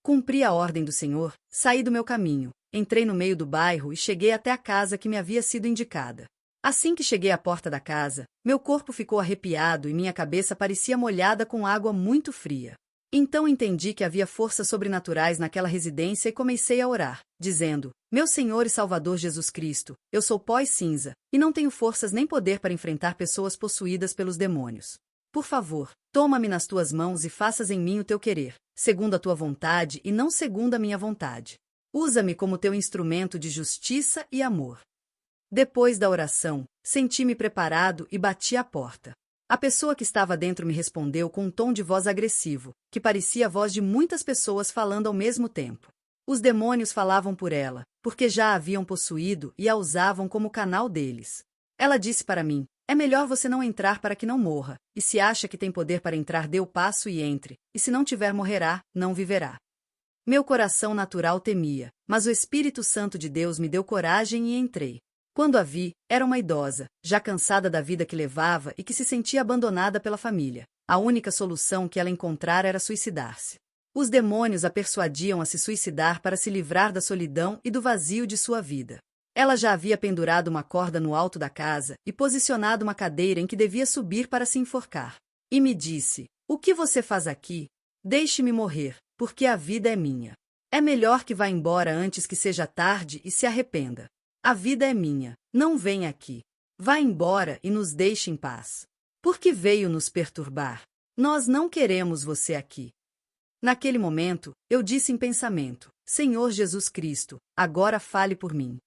Cumpri a ordem do Senhor, saí do meu caminho, entrei no meio do bairro e cheguei até a casa que me havia sido indicada. Assim que cheguei à porta da casa, meu corpo ficou arrepiado e minha cabeça parecia molhada com água muito fria. Então entendi que havia forças sobrenaturais naquela residência e comecei a orar, dizendo: Meu Senhor e Salvador Jesus Cristo, eu sou pó e cinza, e não tenho forças nem poder para enfrentar pessoas possuídas pelos demônios. Por favor, toma-me nas tuas mãos e faças em mim o teu querer, segundo a tua vontade e não segundo a minha vontade. Usa-me como teu instrumento de justiça e amor. Depois da oração, senti-me preparado e bati à porta. A pessoa que estava dentro me respondeu com um tom de voz agressivo, que parecia a voz de muitas pessoas falando ao mesmo tempo. Os demônios falavam por ela, porque já a haviam possuído e a usavam como canal deles. Ela disse para mim: É melhor você não entrar para que não morra, e se acha que tem poder para entrar, dê o passo e entre, e se não tiver, morrerá, não viverá. Meu coração natural temia, mas o Espírito Santo de Deus me deu coragem e entrei. Quando a vi, era uma idosa, já cansada da vida que levava e que se sentia abandonada pela família. A única solução que ela encontrara era suicidar-se. Os demônios a persuadiam a se suicidar para se livrar da solidão e do vazio de sua vida. Ela já havia pendurado uma corda no alto da casa e posicionado uma cadeira em que devia subir para se enforcar. E me disse: O que você faz aqui? Deixe-me morrer, porque a vida é minha. É melhor que vá embora antes que seja tarde e se arrependa. A vida é minha, não venha aqui. Vá embora e nos deixe em paz. Por que veio nos perturbar? Nós não queremos você aqui. Naquele momento, eu disse em pensamento: Senhor Jesus Cristo, agora fale por mim.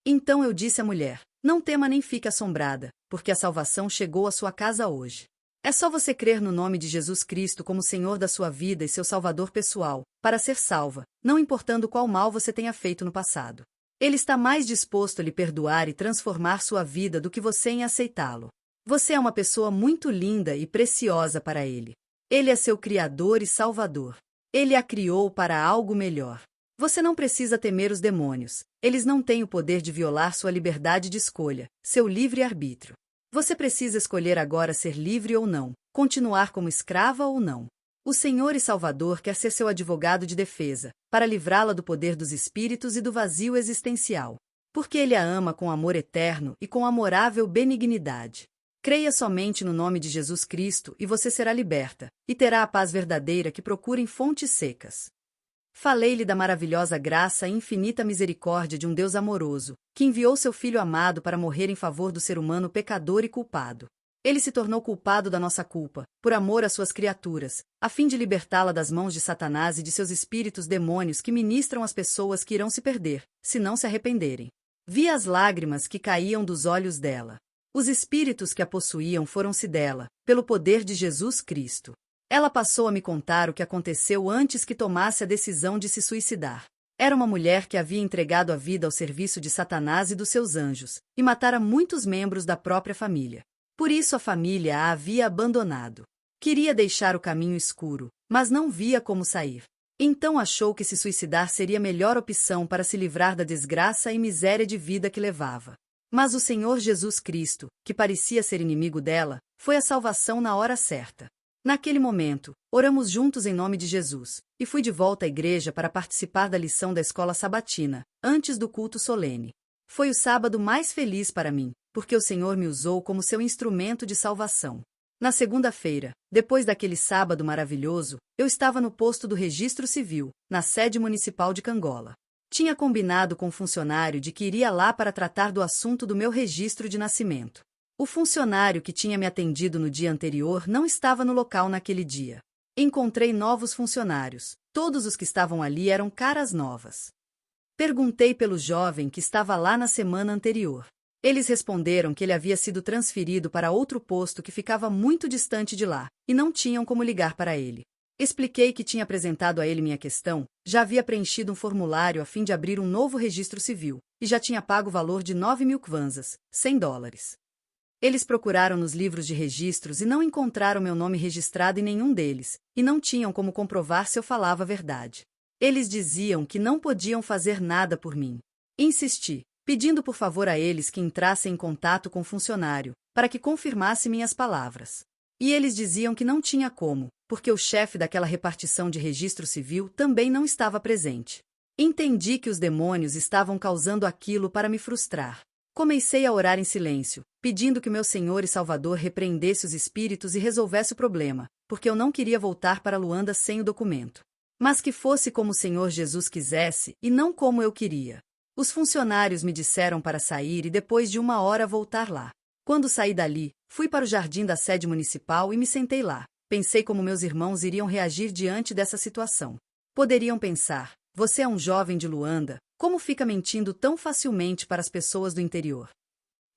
Então eu disse à mulher: Não tema nem fique assombrada, porque a salvação chegou à sua casa hoje. É só você crer no nome de Jesus Cristo como Senhor da sua vida e seu Salvador pessoal, para ser salva, não importando qual mal você tenha feito no passado. Ele está mais disposto a lhe perdoar e transformar sua vida do que você em aceitá-lo. Você é uma pessoa muito linda e preciosa para ele. Ele é seu Criador e Salvador. Ele a criou para algo melhor. Você não precisa temer os demônios. Eles não têm o poder de violar sua liberdade de escolha, seu livre-arbítrio. Você precisa escolher agora ser livre ou não, continuar como escrava ou não. O Senhor e Salvador quer ser seu advogado de defesa, para livrá-la do poder dos espíritos e do vazio existencial. Porque Ele a ama com amor eterno e com amorável benignidade. Creia somente no nome de Jesus Cristo e você será liberta, e terá a paz verdadeira que procura em fontes secas. Falei-lhe da maravilhosa graça e infinita misericórdia de um Deus amoroso, que enviou seu Filho amado para morrer em favor do ser humano pecador e culpado. Ele se tornou culpado da nossa culpa, por amor às suas criaturas, a fim de libertá-la das mãos de Satanás e de seus espíritos demônios que ministram às pessoas que irão se perder, se não se arrependerem. Vi as lágrimas que caíam dos olhos dela. Os espíritos que a possuíam foram-se dela, pelo poder de Jesus Cristo. Ela passou a me contar o que aconteceu antes que tomasse a decisão de se suicidar. Era uma mulher que havia entregado a vida ao serviço de Satanás e dos seus anjos, e matara muitos membros da própria família. Por isso a família a havia abandonado. Queria deixar o caminho escuro, mas não via como sair. Então achou que se suicidar seria a melhor opção para se livrar da desgraça e miséria de vida que levava. Mas o Senhor Jesus Cristo, que parecia ser inimigo dela, foi a salvação na hora certa. Naquele momento, oramos juntos em nome de Jesus, e fui de volta à igreja para participar da lição da escola sabatina, antes do culto solene. Foi o sábado mais feliz para mim, porque o Senhor me usou como seu instrumento de salvação. Na segunda-feira, depois daquele sábado maravilhoso, eu estava no posto do Registro Civil, na sede municipal de Cangola. Tinha combinado com o funcionário de que iria lá para tratar do assunto do meu registro de nascimento. O funcionário que tinha me atendido no dia anterior não estava no local naquele dia. Encontrei novos funcionários. Todos os que estavam ali eram caras novas. Perguntei pelo jovem que estava lá na semana anterior. Eles responderam que ele havia sido transferido para outro posto que ficava muito distante de lá, e não tinham como ligar para ele. Expliquei que tinha apresentado a ele minha questão, já havia preenchido um formulário a fim de abrir um novo registro civil, e já tinha pago o valor de 9.000 kwanzas, $100. Eles procuraram nos livros de registros e não encontraram meu nome registrado em nenhum deles, e não tinham como comprovar se eu falava a verdade. Eles diziam que não podiam fazer nada por mim. Insisti, pedindo por favor a eles que entrassem em contato com o funcionário, para que confirmasse minhas palavras. E eles diziam que não tinha como, porque o chefe daquela repartição de registro civil também não estava presente. Entendi que os demônios estavam causando aquilo para me frustrar. Comecei a orar em silêncio, pedindo que meu Senhor e Salvador repreendesse os espíritos e resolvesse o problema, porque eu não queria voltar para Luanda sem o documento. Mas que fosse como o Senhor Jesus quisesse e não como eu queria. Os funcionários me disseram para sair e depois de 1 hora voltar lá. Quando saí dali, fui para o jardim da sede municipal e me sentei lá. Pensei como meus irmãos iriam reagir diante dessa situação. Poderiam pensar, você é um jovem de Luanda, como fica mentindo tão facilmente para as pessoas do interior?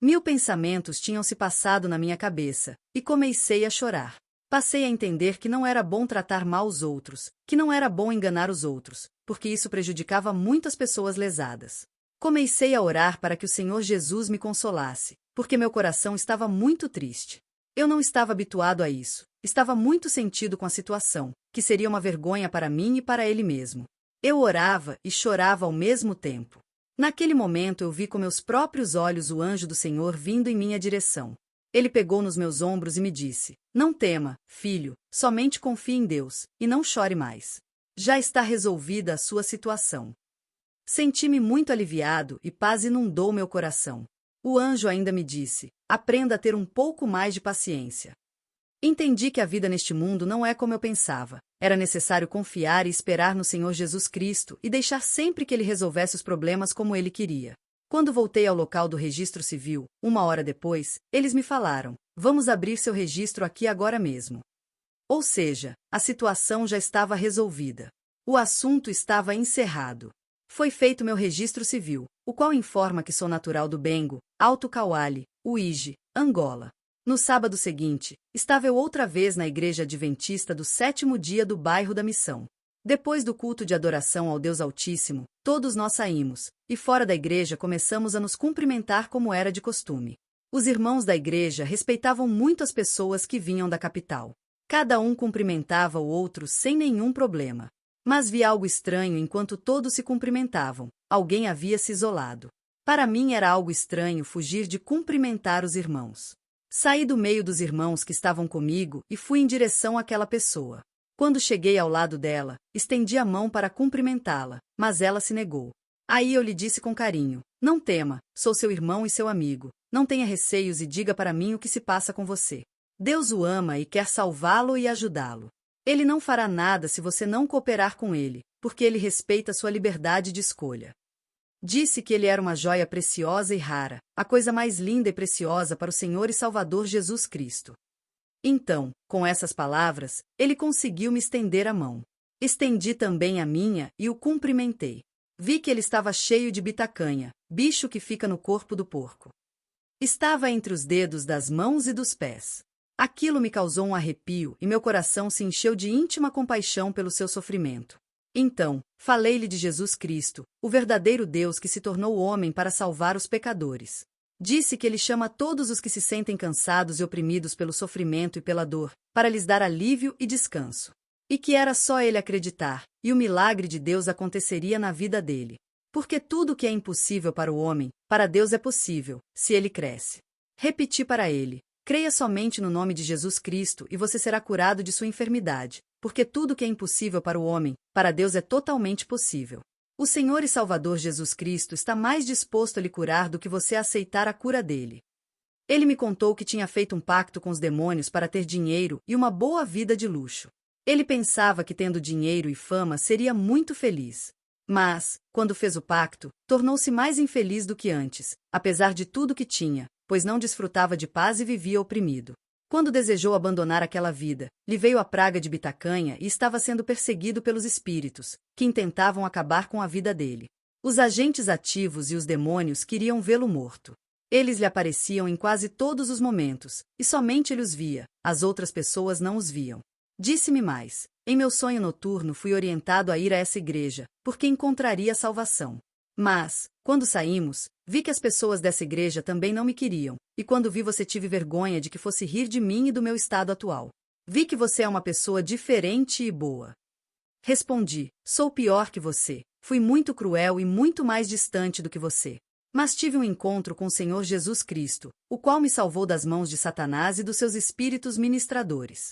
1000 pensamentos tinham se passado na minha cabeça, e comecei a chorar. Passei a entender que não era bom tratar mal os outros, que não era bom enganar os outros, porque isso prejudicava muitas pessoas lesadas. Comecei a orar para que o Senhor Jesus me consolasse, porque meu coração estava muito triste. Eu não estava habituado a isso, estava muito sentido com a situação, que seria uma vergonha para mim e para ele mesmo. Eu orava e chorava ao mesmo tempo. Naquele momento eu vi com meus próprios olhos o anjo do Senhor vindo em minha direção. Ele pegou nos meus ombros e me disse, não tema, filho, somente confie em Deus, e não chore mais. Já está resolvida a sua situação. Senti-me muito aliviado e paz inundou meu coração. O anjo ainda me disse, aprenda a ter um pouco mais de paciência. Entendi que a vida neste mundo não é como eu pensava. Era necessário confiar e esperar no Senhor Jesus Cristo e deixar sempre que Ele resolvesse os problemas como Ele queria. Quando voltei ao local do registro civil, 1 hora depois, eles me falaram, vamos abrir seu registro aqui agora mesmo. Ou seja, a situação já estava resolvida. O assunto estava encerrado. Foi feito meu registro civil, o qual informa que sou natural do Bengo, Alto Cauale, Uíge, Angola. No sábado seguinte, estava eu outra vez na igreja adventista do 7º dia do bairro da Missão. Depois do culto de adoração ao Deus Altíssimo, todos nós saímos, e fora da igreja começamos a nos cumprimentar como era de costume. Os irmãos da igreja respeitavam muito as pessoas que vinham da capital. Cada um cumprimentava o outro sem nenhum problema. Mas vi algo estranho enquanto todos se cumprimentavam. Alguém havia se isolado. Para mim era algo estranho fugir de cumprimentar os irmãos. Saí do meio dos irmãos que estavam comigo e fui em direção àquela pessoa. Quando cheguei ao lado dela, estendi a mão para cumprimentá-la, mas ela se negou. Aí eu lhe disse com carinho, não tema, sou seu irmão e seu amigo, não tenha receios e diga para mim o que se passa com você. Deus o ama e quer salvá-lo e ajudá-lo. Ele não fará nada se você não cooperar com ele, porque ele respeita sua liberdade de escolha. Disse que ele era uma joia preciosa e rara, a coisa mais linda e preciosa para o Senhor e Salvador Jesus Cristo. Então, com essas palavras, ele conseguiu me estender a mão. Estendi também a minha e o cumprimentei. Vi que ele estava cheio de bitacanha, bicho que fica no corpo do porco. Estava entre os dedos das mãos e dos pés. Aquilo me causou um arrepio e meu coração se encheu de íntima compaixão pelo seu sofrimento. Então, falei-lhe de Jesus Cristo, o verdadeiro Deus que se tornou homem para salvar os pecadores. Disse que ele chama todos os que se sentem cansados e oprimidos pelo sofrimento e pela dor, para lhes dar alívio e descanso. E que era só ele acreditar, e o milagre de Deus aconteceria na vida dele. Porque tudo o que é impossível para o homem, para Deus é possível, se ele cresce. Repeti para ele, creia somente no nome de Jesus Cristo e você será curado de sua enfermidade, porque tudo o que é impossível para o homem, para Deus é totalmente possível. O Senhor e Salvador Jesus Cristo está mais disposto a lhe curar do que você a aceitar a cura dele. Ele me contou que tinha feito um pacto com os demônios para ter dinheiro e uma boa vida de luxo. Ele pensava que tendo dinheiro e fama seria muito feliz. Mas, quando fez o pacto, tornou-se mais infeliz do que antes, apesar de tudo que tinha, pois não desfrutava de paz e vivia oprimido. Quando desejou abandonar aquela vida, lhe veio a praga de Bitacanha e estava sendo perseguido pelos espíritos, que intentavam acabar com a vida dele. Os agentes ativos e os demônios queriam vê-lo morto. Eles lhe apareciam em quase todos os momentos, e somente ele os via, as outras pessoas não os viam. Disse-me mais: em meu sonho noturno fui orientado a ir a essa igreja, porque encontraria salvação. Mas, quando saímos, vi que as pessoas dessa igreja também não me queriam, e quando vi você tive vergonha de que fosse rir de mim e do meu estado atual. Vi que você é uma pessoa diferente e boa. Respondi: sou pior que você, fui muito cruel e muito mais distante do que você. Mas tive um encontro com o Senhor Jesus Cristo, o qual me salvou das mãos de Satanás e dos seus espíritos ministradores.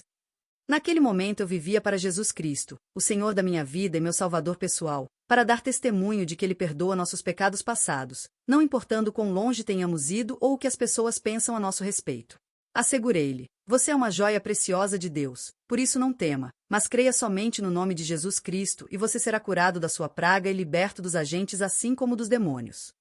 Naquele momento eu vivia para Jesus Cristo, o Senhor da minha vida e meu Salvador pessoal, para dar testemunho de que Ele perdoa nossos pecados passados, não importando quão longe tenhamos ido ou o que as pessoas pensam a nosso respeito. Assegurei-lhe: você é uma joia preciosa de Deus, por isso não tema, mas creia somente no nome de Jesus Cristo e você será curado da sua praga e liberto dos agentes assim como dos demônios.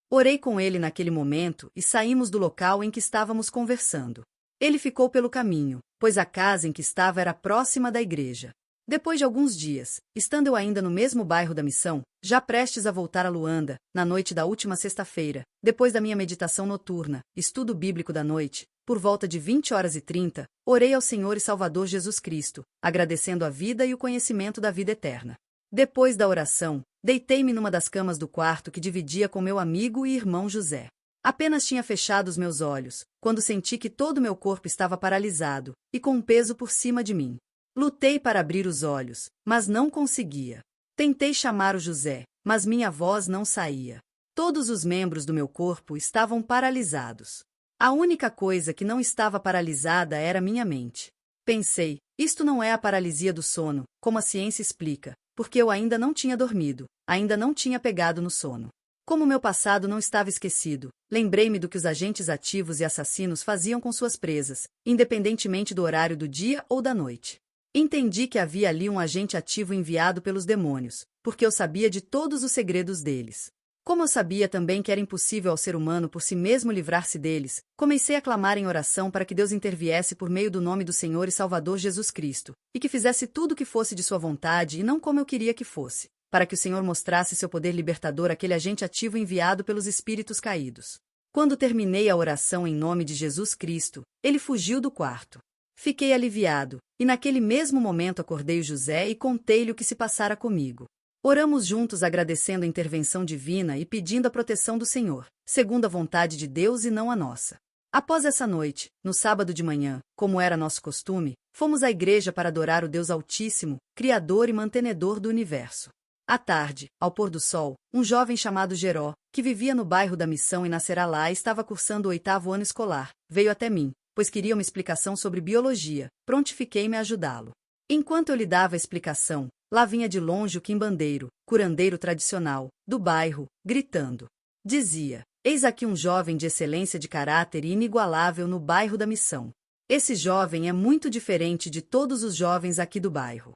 Orei com ele naquele momento e saímos do local em que estávamos conversando. Ele ficou pelo caminho, pois a casa em que estava era próxima da igreja. Depois de alguns dias, estando eu ainda no mesmo bairro da missão, já prestes a voltar a Luanda, na noite da última sexta-feira, depois da minha meditação noturna, estudo bíblico da noite, por volta de 20h30, orei ao Senhor e Salvador Jesus Cristo, agradecendo a vida e o conhecimento da vida eterna. Depois da oração, deitei-me numa das camas do quarto que dividia com meu amigo e irmão José. Apenas tinha fechado os meus olhos, quando senti que todo meu corpo estava paralisado, e com um peso por cima de mim. Lutei para abrir os olhos, mas não conseguia. Tentei chamar o José, mas minha voz não saía. Todos os membros do meu corpo estavam paralisados. A única coisa que não estava paralisada era minha mente. Pensei: isto não é a paralisia do sono, como a ciência explica, porque eu ainda não tinha dormido, ainda não tinha pegado no sono. Como meu passado não estava esquecido, lembrei-me do que os agentes ativos e assassinos faziam com suas presas, independentemente do horário do dia ou da noite. Entendi que havia ali um agente ativo enviado pelos demônios, porque eu sabia de todos os segredos deles. Como eu sabia também que era impossível ao ser humano por si mesmo livrar-se deles, comecei a clamar em oração para que Deus interviesse por meio do nome do Senhor e Salvador Jesus Cristo, e que fizesse tudo o que fosse de sua vontade e não como eu queria que fosse, para que o Senhor mostrasse seu poder libertador àquele agente ativo enviado pelos espíritos caídos. Quando terminei a oração em nome de Jesus Cristo, ele fugiu do quarto. Fiquei aliviado, e naquele mesmo momento acordei o José e contei-lhe o que se passara comigo. Oramos juntos agradecendo a intervenção divina e pedindo a proteção do Senhor, segundo a vontade de Deus e não a nossa. Após essa noite, no sábado de manhã, como era nosso costume, fomos à igreja para adorar o Deus Altíssimo, Criador e Mantenedor do Universo. À tarde, ao pôr do sol, um jovem chamado Geró, que vivia no bairro da Missão e nascerá lá e estava cursando o 8º ano escolar, veio até mim, pois queria uma explicação sobre biologia. Prontifiquei-me a ajudá-lo. Enquanto eu lhe dava a explicação, lá vinha de longe o quimbandeiro, curandeiro tradicional, do bairro, gritando. Dizia: eis aqui um jovem de excelência de caráter e inigualável no bairro da Missão. Esse jovem é muito diferente de todos os jovens aqui do bairro.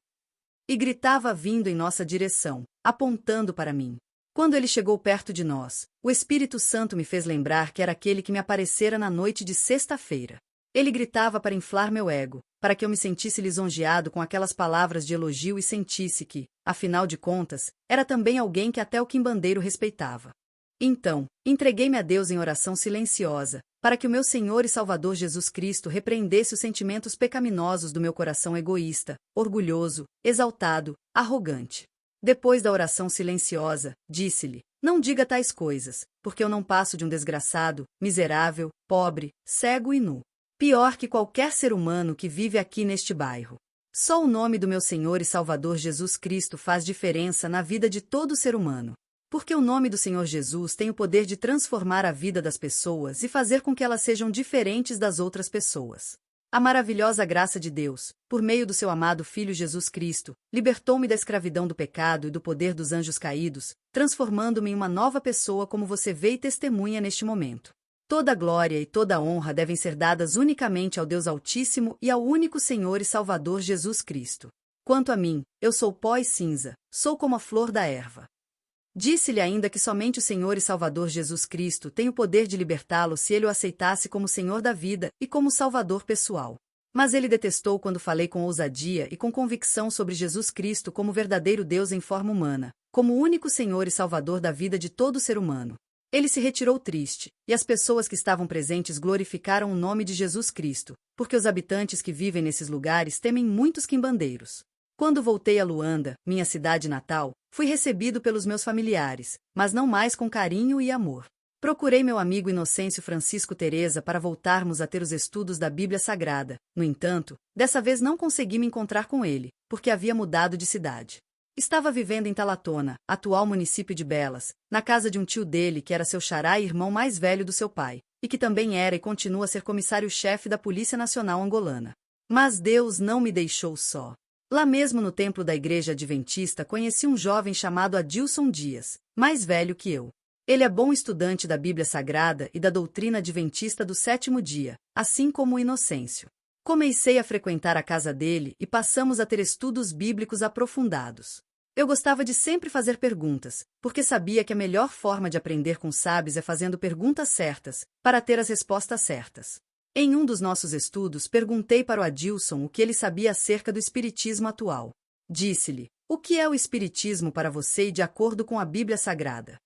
E gritava vindo em nossa direção, apontando para mim. Quando ele chegou perto de nós, o Espírito Santo me fez lembrar que era aquele que me aparecera na noite de sexta-feira. Ele gritava para inflar meu ego, para que eu me sentisse lisonjeado com aquelas palavras de elogio e sentisse que, afinal de contas, era também alguém que até o quimbandeiro respeitava. Então, entreguei-me a Deus em oração silenciosa, para que o meu Senhor e Salvador Jesus Cristo repreendesse os sentimentos pecaminosos do meu coração egoísta, orgulhoso, exaltado, arrogante. Depois da oração silenciosa, disse-lhe: não diga tais coisas, porque eu não passo de um desgraçado, miserável, pobre, cego e nu. Pior que qualquer ser humano que vive aqui neste bairro. Só o nome do meu Senhor e Salvador Jesus Cristo faz diferença na vida de todo ser humano. Porque o nome do Senhor Jesus tem o poder de transformar a vida das pessoas e fazer com que elas sejam diferentes das outras pessoas. A maravilhosa graça de Deus, por meio do seu amado Filho Jesus Cristo, libertou-me da escravidão do pecado e do poder dos anjos caídos, transformando-me em uma nova pessoa como você vê e testemunha neste momento. Toda glória e toda honra devem ser dadas unicamente ao Deus Altíssimo e ao único Senhor e Salvador Jesus Cristo. Quanto a mim, eu sou pó e cinza, sou como a flor da erva. Disse-lhe ainda que somente o Senhor e Salvador Jesus Cristo tem o poder de libertá-lo se ele o aceitasse como Senhor da vida e como Salvador pessoal. Mas ele detestou quando falei com ousadia e com convicção sobre Jesus Cristo como verdadeiro Deus em forma humana, como o único Senhor e Salvador da vida de todo ser humano. Ele se retirou triste, e as pessoas que estavam presentes glorificaram o nome de Jesus Cristo, porque os habitantes que vivem nesses lugares temem muitos quimbandeiros. Quando voltei a Luanda, minha cidade natal, fui recebido pelos meus familiares, mas não mais com carinho e amor. Procurei meu amigo Inocêncio Francisco Teresa para voltarmos a ter os estudos da Bíblia Sagrada. No entanto, dessa vez não consegui me encontrar com ele, porque havia mudado de cidade. Estava vivendo em Talatona, atual município de Belas, na casa de um tio dele que era seu xará e irmão mais velho do seu pai, e que também era e continua a ser comissário-chefe da Polícia Nacional Angolana. Mas Deus não me deixou só. Lá mesmo no templo da Igreja Adventista conheci um jovem chamado Adilson Dias, mais velho que eu. Ele é bom estudante da Bíblia Sagrada e da doutrina adventista do sétimo dia, assim como o Inocêncio. Comecei a frequentar a casa dele e passamos a ter estudos bíblicos aprofundados. Eu gostava de sempre fazer perguntas, porque sabia que a melhor forma de aprender com sábios é fazendo perguntas certas, para ter as respostas certas. Em um dos nossos estudos, perguntei para o Adilson o que ele sabia acerca do espiritismo atual. Disse-lhe: "O que é o espiritismo para você e de acordo com a Bíblia Sagrada?"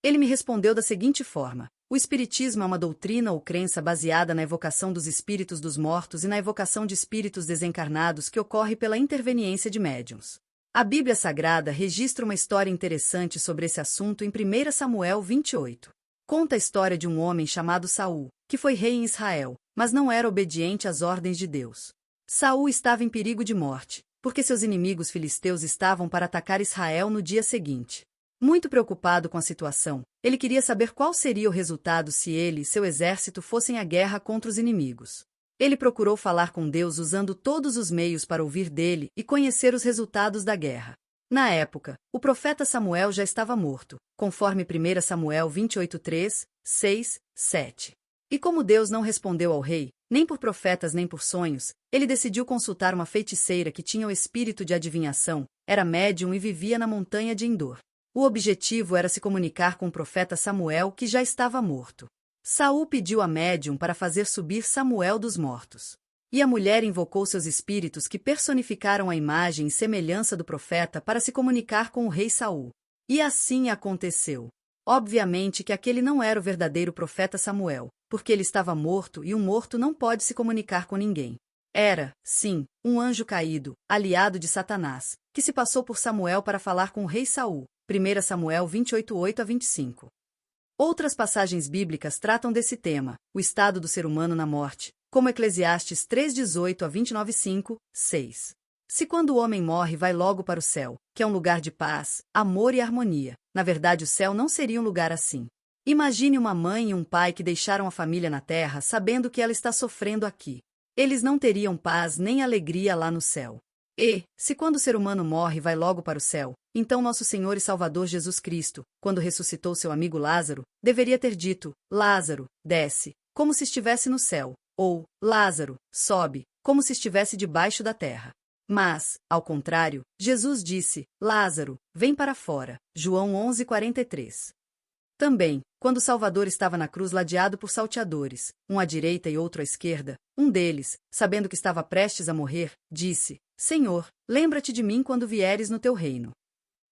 Ele me respondeu da seguinte forma: o espiritismo é uma doutrina ou crença baseada na evocação dos espíritos dos mortos e na evocação de espíritos desencarnados que ocorre pela interveniência de médiuns. A Bíblia Sagrada registra uma história interessante sobre esse assunto em 1 Samuel 28. Conta a história de um homem chamado Saul, que foi rei em Israel, mas não era obediente às ordens de Deus. Saul estava em perigo de morte, porque seus inimigos filisteus estavam para atacar Israel no dia seguinte. Muito preocupado com a situação, ele queria saber qual seria o resultado se ele e seu exército fossem à guerra contra os inimigos. Ele procurou falar com Deus usando todos os meios para ouvir dele e conhecer os resultados da guerra. Na época, o profeta Samuel já estava morto, conforme 1 Samuel 28:3, 6, 7. E como Deus não respondeu ao rei, nem por profetas nem por sonhos, ele decidiu consultar uma feiticeira que tinha o espírito de adivinhação, era médium e vivia na montanha de Endor. O objetivo era se comunicar com o profeta Samuel, que já estava morto. Saul pediu a médium para fazer subir Samuel dos mortos. E a mulher invocou seus espíritos que personificaram a imagem e semelhança do profeta para se comunicar com o rei Saul. E assim aconteceu. Obviamente que aquele não era o verdadeiro profeta Samuel, porque ele estava morto e um morto não pode se comunicar com ninguém. Era, sim, um anjo caído, aliado de Satanás, que se passou por Samuel para falar com o rei Saul. 1 Samuel 28:8-25. Outras passagens bíblicas tratam desse tema, o estado do ser humano na morte, como Eclesiastes 3:18-29:5, 6. Se quando o homem morre vai logo para o céu, que é um lugar de paz, amor e harmonia, na verdade o céu não seria um lugar assim. Imagine uma mãe e um pai que deixaram a família na terra sabendo que ela está sofrendo aqui. Eles não teriam paz nem alegria lá no céu. E, se quando o ser humano morre vai logo para o céu, então nosso Senhor e Salvador Jesus Cristo, quando ressuscitou seu amigo Lázaro, deveria ter dito: Lázaro, desce, como se estivesse no céu, ou Lázaro, sobe, como se estivesse debaixo da terra. Mas, ao contrário, Jesus disse: Lázaro, vem para fora. João 11:43. Também, quando o Salvador estava na cruz ladeado por salteadores, um à direita e outro à esquerda, um deles, sabendo que estava prestes a morrer, disse: Senhor, lembra-te de mim quando vieres no teu reino.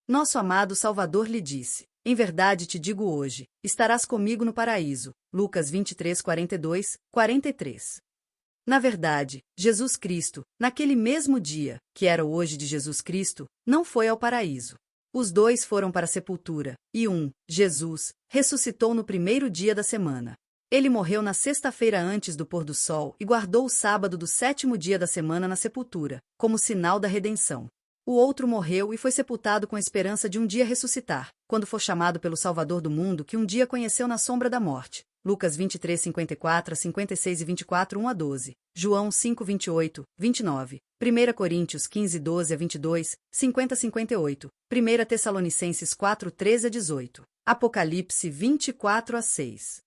Nosso amado Salvador lhe disse: Em verdade te digo hoje, estarás comigo no paraíso. Lucas 23:42, 43. Na verdade, Jesus Cristo, naquele mesmo dia, que era o hoje de Jesus Cristo, não foi ao paraíso. Os dois foram para a sepultura, e Jesus, ressuscitou no primeiro dia da semana. Ele morreu na sexta-feira antes do pôr do sol e guardou o sábado do sétimo dia da semana na sepultura, como sinal da redenção. O outro morreu e foi sepultado com a esperança de um dia ressuscitar, quando for chamado pelo Salvador do mundo que um dia conheceu na sombra da morte. Lucas 23:54, 56 e 24, 1-12. João 5:28, 29. 1 Coríntios 15:12 a 22, 50-58. 1 Tessalonicenses 4:13-18. Apocalipse 24:6.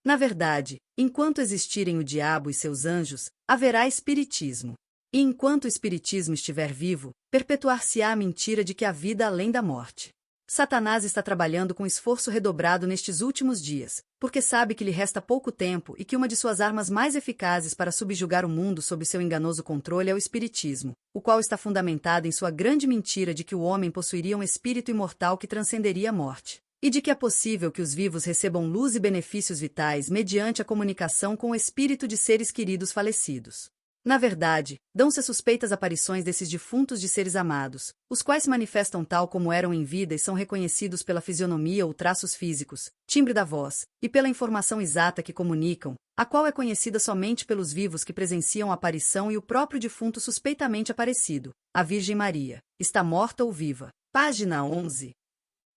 Na verdade, enquanto existirem o diabo e seus anjos, haverá espiritismo. E enquanto o espiritismo estiver vivo, perpetuar-se-á a mentira de que há vida além da morte. Satanás está trabalhando com esforço redobrado nestes últimos dias, porque sabe que lhe resta pouco tempo e que uma de suas armas mais eficazes para subjugar o mundo sob seu enganoso controle é o espiritismo, o qual está fundamentado em sua grande mentira de que o homem possuiria um espírito imortal que transcenderia a morte, e de que é possível que os vivos recebam luz e benefícios vitais mediante a comunicação com o espírito de seres queridos falecidos. Na verdade, dão-se as suspeitas aparições desses defuntos de seres amados, os quais se manifestam tal como eram em vida e são reconhecidos pela fisionomia ou traços físicos, timbre da voz, e pela informação exata que comunicam, a qual é conhecida somente pelos vivos que presenciam a aparição e o próprio defunto suspeitamente aparecido, a Virgem Maria, está morta ou viva. Página 11.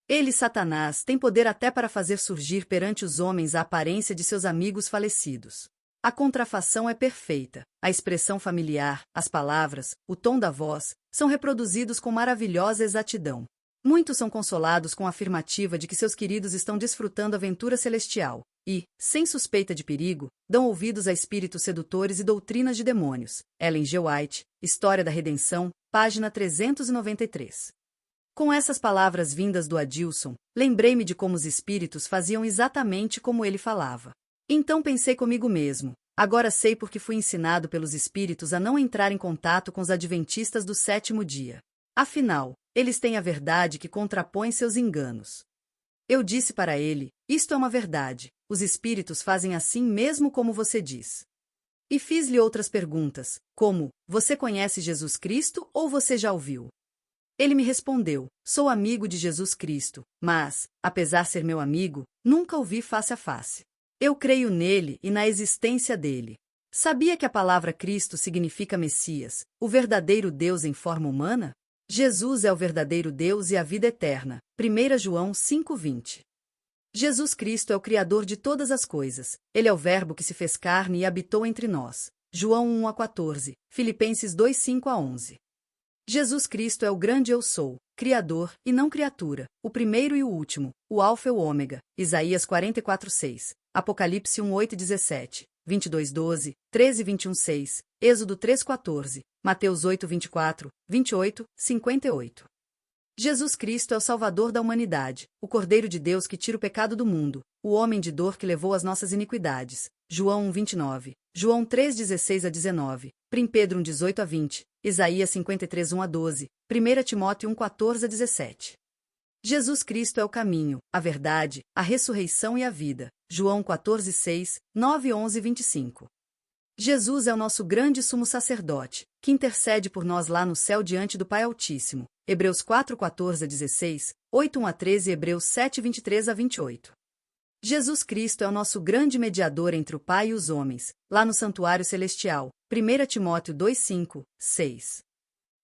Ele, Satanás, tem poder até para fazer surgir perante os homens a aparência de seus amigos falecidos. A contrafação é perfeita, a expressão familiar, as palavras, o tom da voz, são reproduzidos com maravilhosa exatidão. Muitos são consolados com a afirmativa de que seus queridos estão desfrutando a aventura celestial, e, sem suspeita de perigo, dão ouvidos a espíritos sedutores e doutrinas de demônios. Ellen G. White, História da Redenção, página 393. Com essas palavras vindas do Adilson, lembrei-me de como os espíritos faziam exatamente como ele falava. Então pensei comigo mesmo, agora sei porque fui ensinado pelos espíritos a não entrar em contato com os adventistas do sétimo dia. Afinal, eles têm a verdade que contrapõe seus enganos. Eu disse para ele, isto é uma verdade, os espíritos fazem assim mesmo como você diz. E fiz-lhe outras perguntas, como, você conhece Jesus Cristo ou você já o viu? Ele me respondeu, sou amigo de Jesus Cristo, mas, apesar de ser meu amigo, nunca o vi face a face. Eu creio nele e na existência dele. Sabia que a palavra Cristo significa Messias, o verdadeiro Deus em forma humana? Jesus é o verdadeiro Deus e a vida eterna. 1 João 5:20. Jesus Cristo é o Criador de todas as coisas. Ele é o Verbo que se fez carne e habitou entre nós. João 1:14, Filipenses 2:5-11. Jesus Cristo é o grande Eu Sou, Criador e não criatura, o primeiro e o último, o Alfa e o Ômega. Isaías 44:6. Apocalipse 1:8-17, 22:12, 13:21-6, Êxodo 3:14, Mateus 8:24, 28, 58. Jesus Cristo é o Salvador da humanidade, o Cordeiro de Deus que tira o pecado do mundo, o homem de dor que levou as nossas iniquidades. João 1:29, João 3:16-19, 1 Pedro 1:18-20, Isaías 53:1-12, 1 Timóteo 1:14-17. Jesus Cristo é o caminho, a verdade, a ressurreição e a vida. João 14:6, 9:11-25. Jesus é o nosso grande sumo sacerdote, que intercede por nós lá no céu diante do Pai Altíssimo. Hebreus 4:14-16, 8:1-13 e Hebreus 7:23-28. Jesus Cristo é o nosso grande mediador entre o Pai e os homens, lá no santuário celestial. 1 Timóteo 2:5, 6.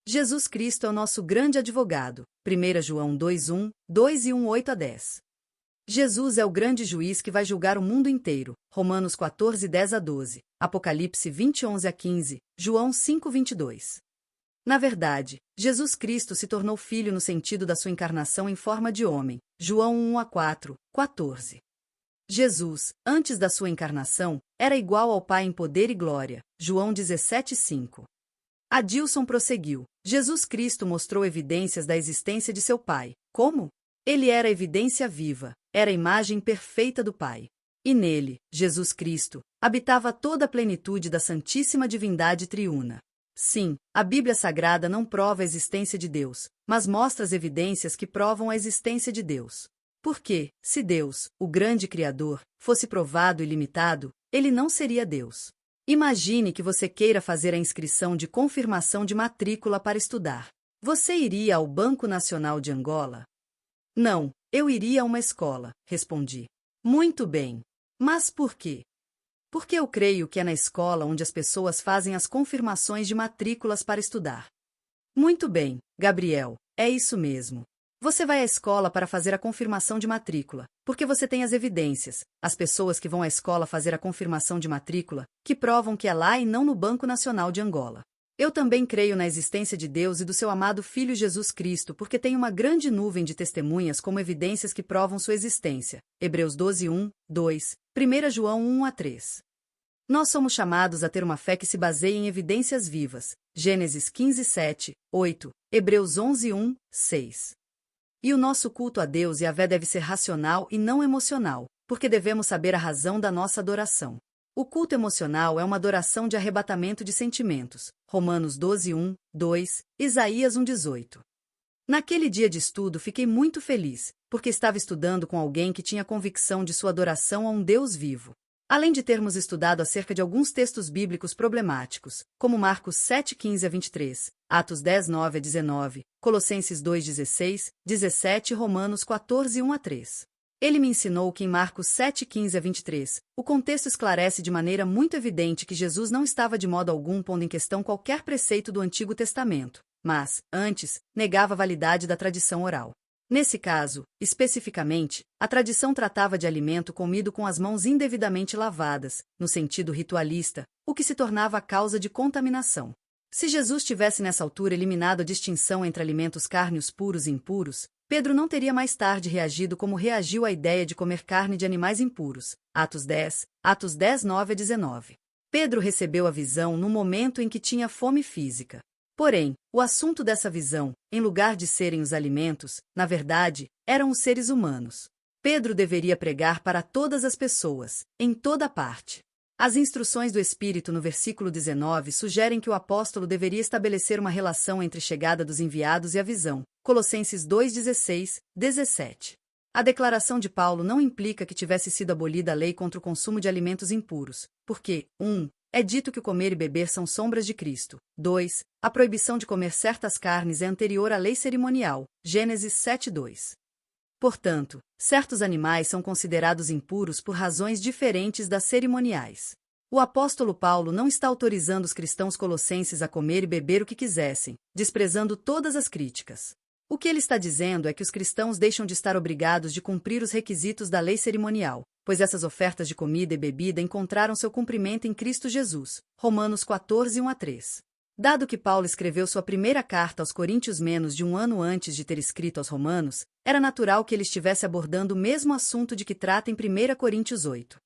Jesus Cristo é o nosso grande advogado. 1 João 2:1, 2 e 1:8-10. Jesus é o grande juiz que vai julgar o mundo inteiro. Romanos 14:10-12, Apocalipse 20:11-15, João 5:22. Na verdade, Jesus Cristo se tornou filho no sentido da sua encarnação em forma de homem. João 1:4, 14. Jesus, antes da sua encarnação, era igual ao Pai em poder e glória. João 17:5. Adilson prosseguiu. Jesus Cristo mostrou evidências da existência de seu Pai. Como? Ele era a evidência viva, era a imagem perfeita do Pai. E nele, Jesus Cristo, habitava toda a plenitude da Santíssima Divindade Triuna. Sim, a Bíblia Sagrada não prova a existência de Deus, mas mostra as evidências que provam a existência de Deus. Porque, se Deus, o grande Criador, fosse provado e limitado, ele não seria Deus. Imagine que você queira fazer a inscrição de confirmação de matrícula para estudar. Você iria ao Banco Nacional de Angola? Não, eu iria a uma escola, respondi. Muito bem. Mas por quê? Porque eu creio que é na escola onde as pessoas fazem as confirmações de matrículas para estudar. Muito bem, Gabriel, é isso mesmo. Você vai à escola para fazer a confirmação de matrícula, porque você tem as evidências, as pessoas que vão à escola fazer a confirmação de matrícula, que provam que é lá e não no Banco Nacional de Angola. Eu também creio na existência de Deus e do seu amado Filho Jesus Cristo porque tenho uma grande nuvem de testemunhas como evidências que provam sua existência. Hebreus 12:1, 2, 1 João 1-3. Nós somos chamados a ter uma fé que se baseie em evidências vivas. Gênesis 15:7, 8, Hebreus 11:1, 6. E o nosso culto a Deus Yahvé deve ser racional e não emocional, porque devemos saber a razão da nossa adoração. O culto emocional é uma adoração de arrebatamento de sentimentos. Romanos 12, 1, 2, Isaías 1, 18. Naquele dia de estudo fiquei muito feliz, porque estava estudando com alguém que tinha convicção de sua adoração a um Deus vivo. Além de termos estudado acerca de alguns textos bíblicos problemáticos, como Marcos 7, 15 a 23, Atos 10, 9 a 19, Colossenses 2, 16, 17 e Romanos 14, 1 a 3. Ele me ensinou que em Marcos 7, 15 a 23, o contexto esclarece de maneira muito evidente que Jesus não estava de modo algum pondo em questão qualquer preceito do Antigo Testamento, mas, antes, negava a validade da tradição oral. Nesse caso, especificamente, a tradição tratava de alimento comido com as mãos indevidamente lavadas, no sentido ritualista, o que se tornava a causa de contaminação. Se Jesus tivesse nessa altura eliminado a distinção entre alimentos cárneos puros e impuros, Pedro não teria mais tarde reagido como reagiu à ideia de comer carne de animais impuros. Atos 10, 9 a 19. Pedro recebeu a visão no momento em que tinha fome física. Porém, o assunto dessa visão, em lugar de serem os alimentos, na verdade, eram os seres humanos. Pedro deveria pregar para todas as pessoas, em toda parte. As instruções do Espírito no versículo 19 sugerem que o apóstolo deveria estabelecer uma relação entre a chegada dos enviados e a visão. Colossenses 2, 16, 17. A declaração de Paulo não implica que tivesse sido abolida a lei contra o consumo de alimentos impuros, porque, 1. É dito que o comer e beber são sombras de Cristo. 2. A proibição de comer certas carnes é anterior à lei cerimonial. Gênesis 7:2. Portanto, certos animais são considerados impuros por razões diferentes das cerimoniais. O apóstolo Paulo não está autorizando os cristãos colossenses a comer e beber o que quisessem, desprezando todas as críticas. O que ele está dizendo é que os cristãos deixam de estar obrigados de cumprir os requisitos da lei cerimonial, pois essas ofertas de comida e bebida encontraram seu cumprimento em Cristo Jesus. Romanos 14, 1 a 3. Dado que Paulo escreveu sua primeira carta aos Coríntios menos de um ano antes de ter escrito aos Romanos, era natural que ele estivesse abordando o mesmo assunto de que trata em 1 Coríntios 8.